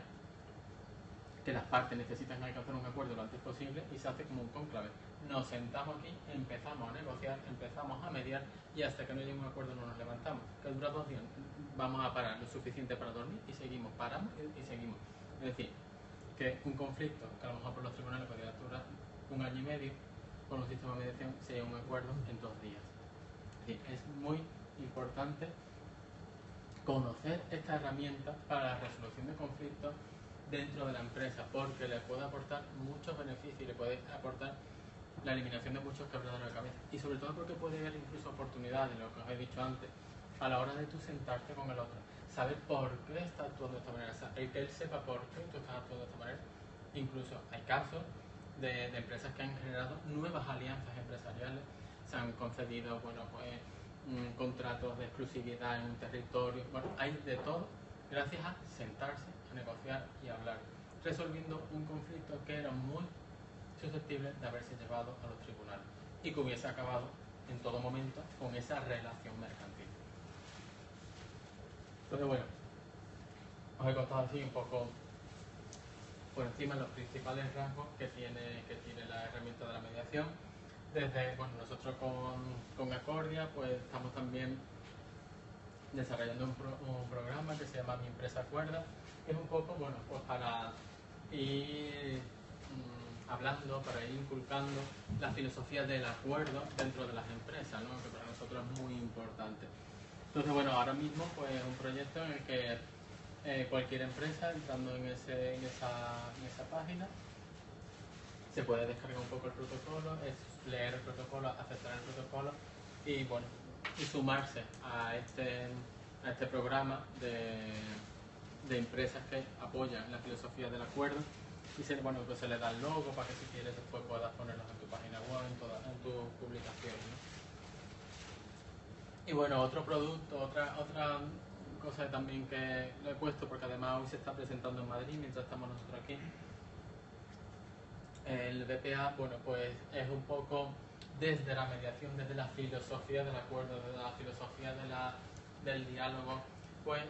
S1: que las partes necesitan alcanzar un acuerdo lo antes posible y se hace como un cónclave. Nos sentamos aquí, empezamos a negociar, empezamos a mediar y hasta que no llegue un acuerdo no nos levantamos. Que dura 2 días, vamos a parar lo suficiente para dormir y seguimos, paramos y seguimos. Es decir, que un conflicto que a lo mejor por los tribunales podría durar 1 año y medio, con un sistema de mediación se llega a un acuerdo en 2 días. Es decir, es muy importante conocer esta herramienta para la resolución de conflictos dentro de la empresa, porque le puede aportar muchos beneficios y le puede aportar la eliminación de muchos quebraderos de cabeza, y sobre todo porque puede haber incluso oportunidades, lo que os he dicho antes, a la hora de tú sentarte con el otro, saber por qué está actuando de esta manera, el que él sepa por qué tú estás actuando de esta manera. Incluso hay casos de empresas que han generado nuevas alianzas empresariales, se han concedido, bueno, pues contratos de exclusividad en un territorio, bueno, hay de todo, gracias a sentarse, a negociar y a hablar, resolviendo un conflicto que era muy susceptible de haberse llevado a los tribunales y que hubiese acabado en todo momento con esa relación mercantil. Entonces, bueno, os he contado así un poco por encima los principales rasgos que tiene la herramienta de la mediación. Desde, bueno, nosotros con Acordia pues estamos también desarrollando un programa que se llama Mi Empresa Acuerda, que es un poco, bueno, pues para ir hablando, para ir inculcando la filosofía del acuerdo dentro de las empresas, ¿no? Que para nosotros es muy importante. Entonces, bueno, ahora mismo pues es un proyecto en el que cualquier empresa, entrando en esa página, se puede descargar un poco el protocolo, es leer el protocolo, aceptar el protocolo y, bueno, y sumarse a este programa de empresas que apoyan la filosofía del acuerdo. bueno, pues se le da el logo para que si quieres después puedas ponerlos en tu página web, en tu publicación, ¿no? Y bueno, otro producto, otra cosa también que lo he puesto, porque además hoy se está presentando en Madrid mientras estamos nosotros aquí. El BPA, bueno, pues es un poco desde la mediación, desde la filosofía del acuerdo, desde la filosofía del diálogo, pues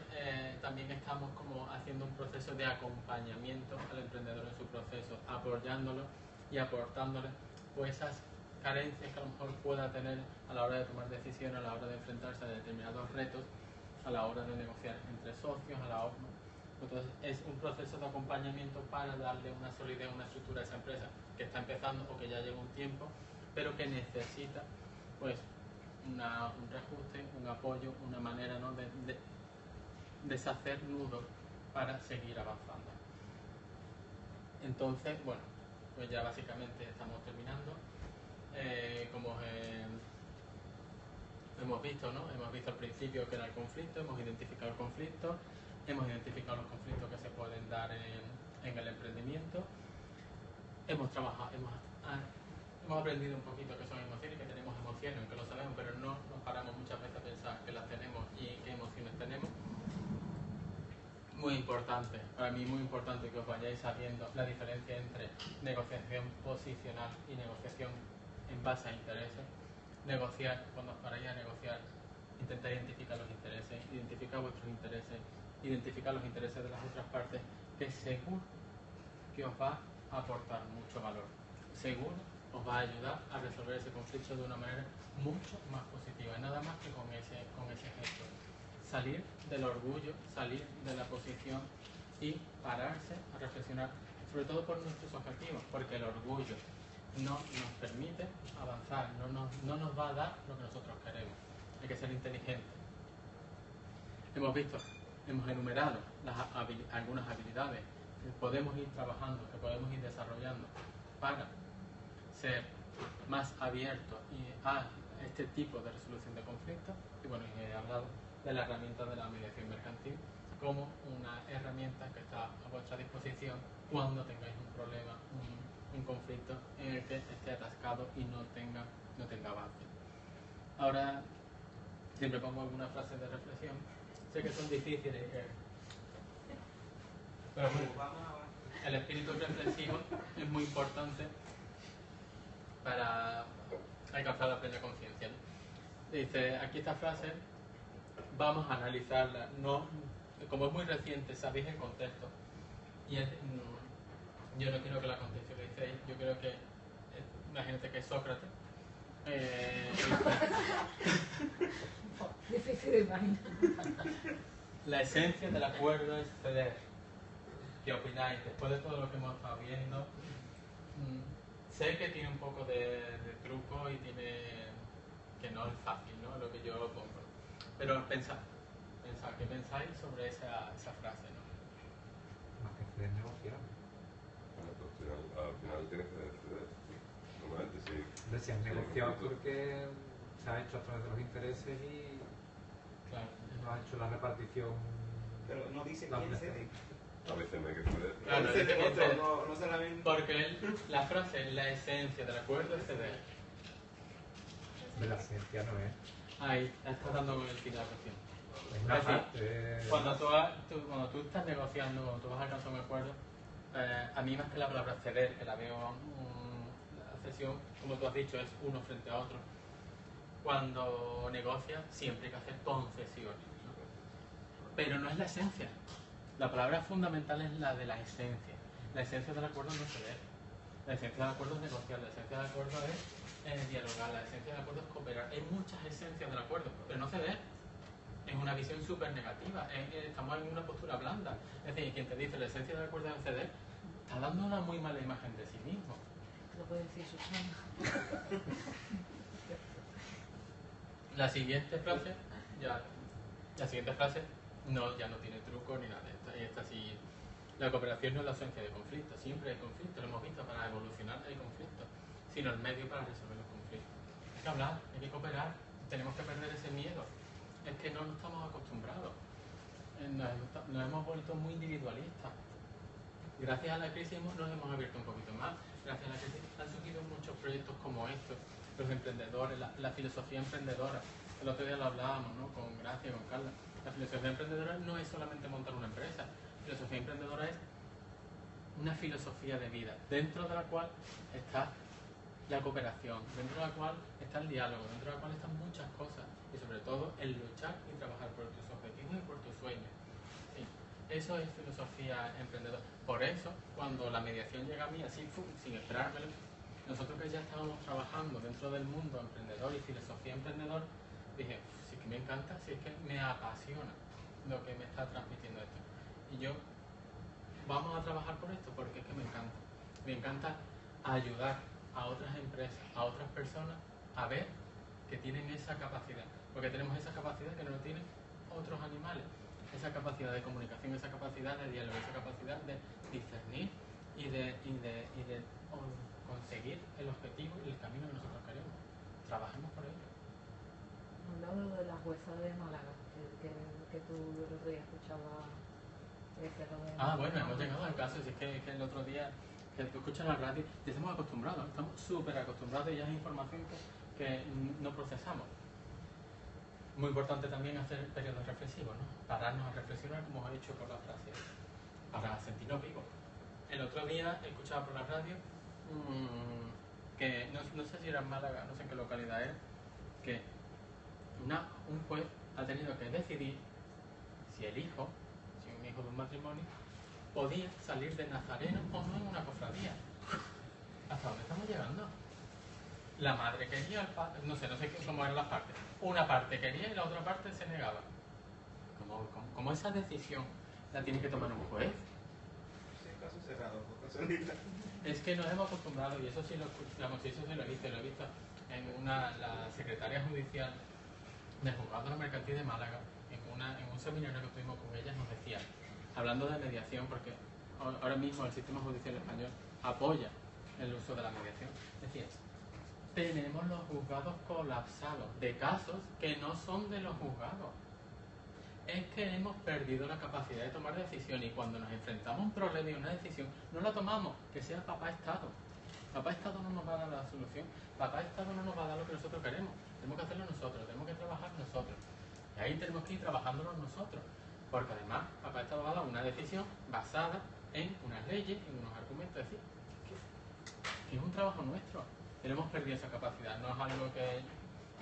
S1: también estamos como haciendo un proceso de acompañamiento al emprendedor en su proceso, apoyándolo y aportándole pues esas carencias que a lo mejor pueda tener a la hora de tomar decisiones, a la hora de enfrentarse a determinados retos, a la hora de negociar entre socios, a la hora... Entonces es un proceso de acompañamiento para darle una solidez, una estructura a esa empresa que está empezando o que ya lleva un tiempo, pero que necesita pues un reajuste, un apoyo, una manera, ¿no?, de deshacer nudos para seguir avanzando. Entonces, bueno, pues ya básicamente estamos terminando. Como hemos visto, ¿no? Hemos visto al principio que era el conflicto, hemos identificado el conflicto, hemos identificado los conflictos que se pueden dar en el emprendimiento, hemos trabajado, hemos aprendido un poquito que son emociones, que tenemos emociones, aunque lo sabemos, pero no nos paramos muchas veces a pensar que las tenemos y qué emociones tenemos. Muy importante, para mí muy importante que os vayáis sabiendo la diferencia entre negociación posicional y negociación en base a intereses. Negociar, cuando os paráis a negociar, intentar identificar los intereses, identificar vuestros intereses, identificar los intereses de las otras partes, que seguro que os va a aportar mucho valor. Seguro os va a ayudar a resolver ese conflicto de una manera mucho más positiva, nada más que con ese gesto. Salir del orgullo, salir de la posición y pararse a reflexionar, sobre todo por nuestros objetivos, porque el orgullo no nos permite avanzar, no nos va a dar lo que nosotros queremos. Hay que ser inteligente. Hemos visto, hemos enumerado algunas habilidades que podemos ir trabajando, que podemos ir desarrollando para ser más abiertos a este tipo de resolución de conflictos. Y bueno, he hablado de la herramienta de la mediación mercantil como una herramienta que está a vuestra disposición cuando tengáis un problema, un conflicto en el que esté atascado y no tenga avance. Ahora, siempre pongo algunas frases de reflexión. Sé que son difíciles, pero bueno, el espíritu reflexivo es muy importante para alcanzar la plena conciencia, ¿no? Dice, aquí esta frase, vamos a analizarla, no, como es muy reciente, sabéis el contexto, y yo no quiero que la contextualicéis, yo creo que, imagínate que es Sócrates,
S7: difícil de imaginar.
S1: La esencia del acuerdo es ceder. ¿Qué opináis? Después de todo lo que hemos estado viendo, sé que tiene un poco de truco y tiene que no es fácil, ¿no?, lo que yo pongo. Pero pensad, ¿qué pensáis sobre esa frase, ¿no?
S5: Más que ceder, negociar.
S8: Bueno, pues al final tienes que ceder. Normalmente sí.
S5: Se han negociado porque se ha hecho a través de los intereses y
S1: Claro.
S5: no ha hecho la repartición.
S10: Pero no dice
S5: la
S10: quién
S5: plena.
S10: cede.
S8: A veces no hay que ceder.
S1: Claro,
S10: Cede
S1: es que
S10: otro, no solamente.
S1: porque la frase, la esencia del acuerdo es ceder.
S5: De la esencia no es.
S1: Ahí, estás dando con el fin de la cuestión.
S5: Es una
S1: Es decir,
S5: parte.
S1: cuando tú estás negociando, cuando tú vas a alcanzar un acuerdo, a mí más que la palabra ceder, que la veo la cesión, como tú has dicho, es uno frente a otro. Cuando negocias siempre hay que hacer concesiones, ¿no? Pero no es la esencia. La palabra fundamental es la de la esencia. La esencia del acuerdo no es ceder. La esencia del acuerdo es negociar, la esencia del acuerdo es dialogar, la esencia del acuerdo es cooperar. Hay muchas esencias del acuerdo, pero no ceder. Es una visión súper negativa, estamos en una postura blanda. Es decir, quien te dice la esencia del acuerdo es ceder, está dando una muy mala imagen de sí mismo.
S7: Lo puede decir Susana.
S1: La siguiente frase ya no tiene truco ni nada. Esta sí, la cooperación no es la ausencia de conflicto, siempre hay conflicto, lo hemos visto, para evolucionar hay conflicto, sino el medio para resolver los conflictos. Hay que hablar, hay que cooperar, tenemos que perder ese miedo. Es que no estamos acostumbrados, nos hemos vuelto muy individualistas. Gracias a la crisis nos hemos abierto un poquito más. Gracias a la crisis han surgido muchos proyectos como estos, los emprendedores, la filosofía emprendedora. El otro día lo hablábamos, ¿no? Con Gracia, con Carla. La filosofía emprendedora no es solamente montar una empresa. La filosofía emprendedora es una filosofía de vida, dentro de la cual está la cooperación, dentro de la cual está el diálogo, dentro de la cual están muchas cosas, y sobre todo el luchar y trabajar por tus objetivos y por tus sueños. Sí, eso es filosofía emprendedora. Por eso, cuando la mediación llega a mí, así, sin esperármelo, nosotros que ya estábamos trabajando dentro del mundo emprendedor y filosofía emprendedor, dije, sí que me encanta, sí es que me apasiona lo que me está transmitiendo esto. Y yo, vamos a trabajar por esto porque es que me encanta. Me encanta ayudar a otras empresas, a otras personas a ver que tienen esa capacidad. Porque tenemos esa capacidad que no lo tienen otros animales. Esa capacidad de comunicación, esa capacidad de diálogo, esa capacidad de discernir y de conseguir el objetivo y el camino que nosotros queremos. Trabajemos por ello.
S7: Hablando de la jueza de Málaga, que tú el otro día escuchabas.
S1: Bueno, hemos llegado al caso, si es que el otro día que tú escuchas la radio, ya estamos acostumbrados, estamos súper acostumbrados y ya es información que no procesamos. Muy importante también hacer periodos reflexivos, ¿no? Pararnos a reflexionar, como os he dicho por la frase, para sentirnos vivos. El otro día he escuchado por la radio que, no sé si era en Málaga, no sé en qué localidad era, que un juez ha tenido que decidir si un hijo de un matrimonio podía salir de nazareno o no en una cofradía. ¿Hasta dónde estamos llegando? La madre quería, el padre, no sé cómo eran las partes. Una parte quería y la otra parte se negaba. ¿Cómo esa decisión la tiene que tomar un juez?
S10: Sí, caso cerrado, por casualidad.
S1: Es que nos hemos acostumbrado, y eso sí lo he visto en la secretaria judicial del Juzgado de la Mercantil de Málaga, en un seminario que tuvimos con ella, nos decía, hablando de mediación, porque ahora mismo el sistema judicial español apoya el uso de la mediación, decía, tenemos los juzgados colapsados de casos que no son de los juzgados. Es que hemos perdido la capacidad de tomar decisiones y cuando nos enfrentamos a un problema y una decisión, no la tomamos, que sea papá Estado. Papá Estado no nos va a dar la solución, papá Estado no nos va a dar lo que nosotros queremos. Tenemos que hacerlo nosotros, tenemos que trabajar nosotros. Y ahí tenemos que ir trabajándolo nosotros. Porque además, papá Estado va a dar una decisión basada en unas leyes, en unos argumentos. Es decir, que es un trabajo nuestro. Tenemos perdido esa capacidad. No es algo que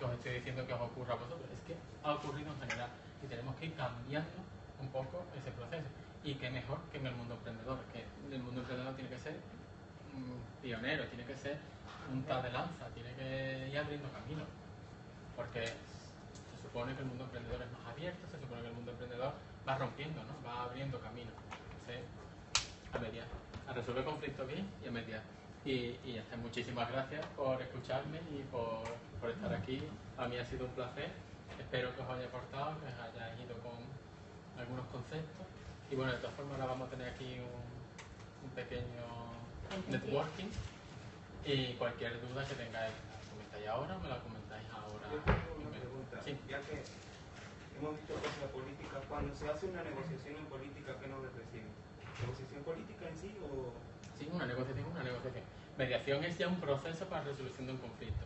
S1: os estoy diciendo que os ocurra a vosotros, es que ha ocurrido en general. Y tenemos que ir cambiando un poco ese proceso. Y qué mejor que en el mundo emprendedor, que el mundo emprendedor tiene que ser pionero, tiene que ser punta de lanza, tiene que ir abriendo camino. Porque se supone que el mundo emprendedor es más abierto, se supone que el mundo emprendedor va rompiendo, ¿no? Va abriendo camino. Entonces, a mediar, a resolver conflictos bien y a mediar. Y ya está, muchísimas gracias por escucharme y por estar aquí. A mí ha sido un placer. Espero que os haya aportado, que os haya ido con algunos conceptos. Y bueno, de todas formas ahora vamos a tener aquí un pequeño networking. Y cualquier duda que tengáis, ¿me la comentáis ahora o me la comentáis ahora?
S10: Yo tengo una pregunta,
S1: Sí.
S10: ya que hemos visto cosas políticas, cuando se hace una negociación en política, ¿qué nos representa? ¿Negociación política en sí o...?
S1: Sí, una negociación. Mediación es ya un proceso para la resolución de un conflicto.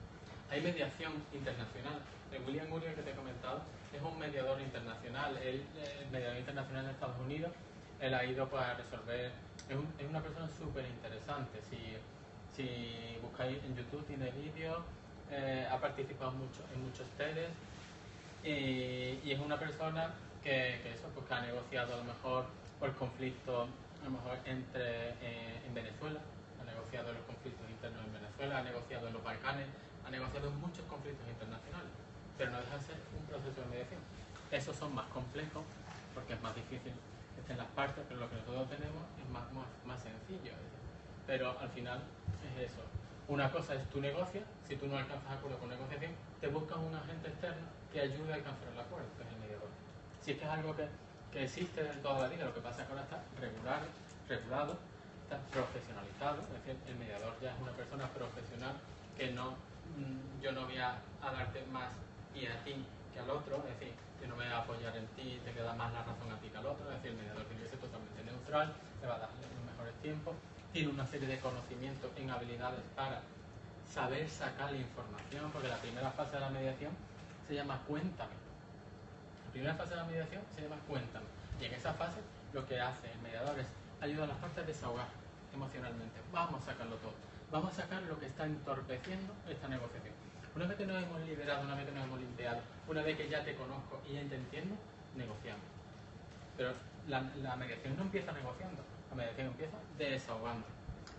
S1: Hay mediación internacional. El William Urie que te he comentado es un mediador internacional. El mediador internacional de Estados Unidos, él ha ido para resolver... Es una persona súper interesante. Si buscáis en YouTube, tiene vídeos, ha participado mucho en muchos TEDs y es una persona que ha negociado a lo mejor por conflictos en Venezuela, ha negociado los conflictos internos en Venezuela, ha negociado en los Balcanes, ha negociado en muchos conflictos internacionales, pero no deja de ser un proceso de mediación. Esos son más complejos porque es más difícil que estén las partes, pero lo que nosotros tenemos es más sencillo. Pero al final es eso. Una cosa es tu negocio, si tú no alcanzas acuerdo con negociación, te buscas un agente externo que ayude a alcanzar el acuerdo, que es el mediador. Si es que es algo que existe en toda la vida, lo que pasa es que ahora está regulado, está profesionalizado, es decir, el mediador ya es una persona profesional que yo no voy a darte más y a ti que a al otro, es decir, yo no me voy a apoyar en ti, te queda más la razón a ti que al otro, es decir, el mediador tiene que ser totalmente neutral, te va a dar los mejores tiempos, tiene una serie de conocimientos en habilidades para saber sacar la información, porque la primera fase de la mediación se llama cuéntame. La primera fase de la mediación se llama cuéntame. Y en esa fase lo que hace el mediador es ayudar a las partes a desahogar emocionalmente. Vamos a sacarlo todo. Vamos a sacar lo que está entorpeciendo esta negociación. Una vez que nos hemos liberado, una vez que nos hemos limpiado, una vez que ya te conozco y ya te entiendo, negociamos. Pero la mediación no empieza negociando, la mediación empieza desahogando.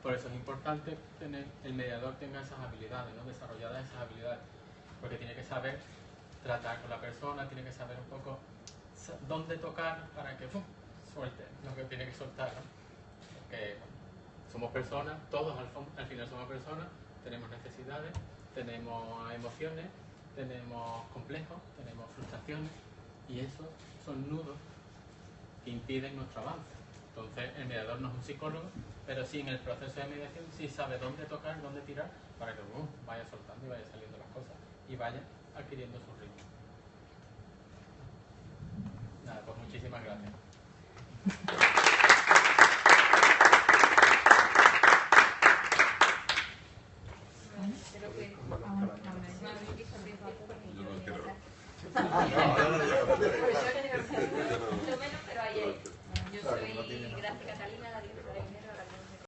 S1: Por eso es importante que el mediador tenga esas habilidades, ¿no? Desarrolladas esas habilidades, porque tiene que saber tratar con la persona, tiene que saber un poco dónde tocar para que suelte lo que tiene que soltar, ¿no? Porque somos personas, todos al final somos personas, tenemos necesidades, tenemos emociones, tenemos complejos, tenemos frustraciones, y esos son nudos que impiden nuestro avance. Entonces el mediador no es un psicólogo, pero sí en el proceso de mediación sí sabe dónde tocar, dónde tirar, para que vaya soltando y vaya saliendo las cosas y vaya adquiriendo su ritmo. Nada, pues muchísimas gracias.
S12: Yo soy Gracia Catalina, la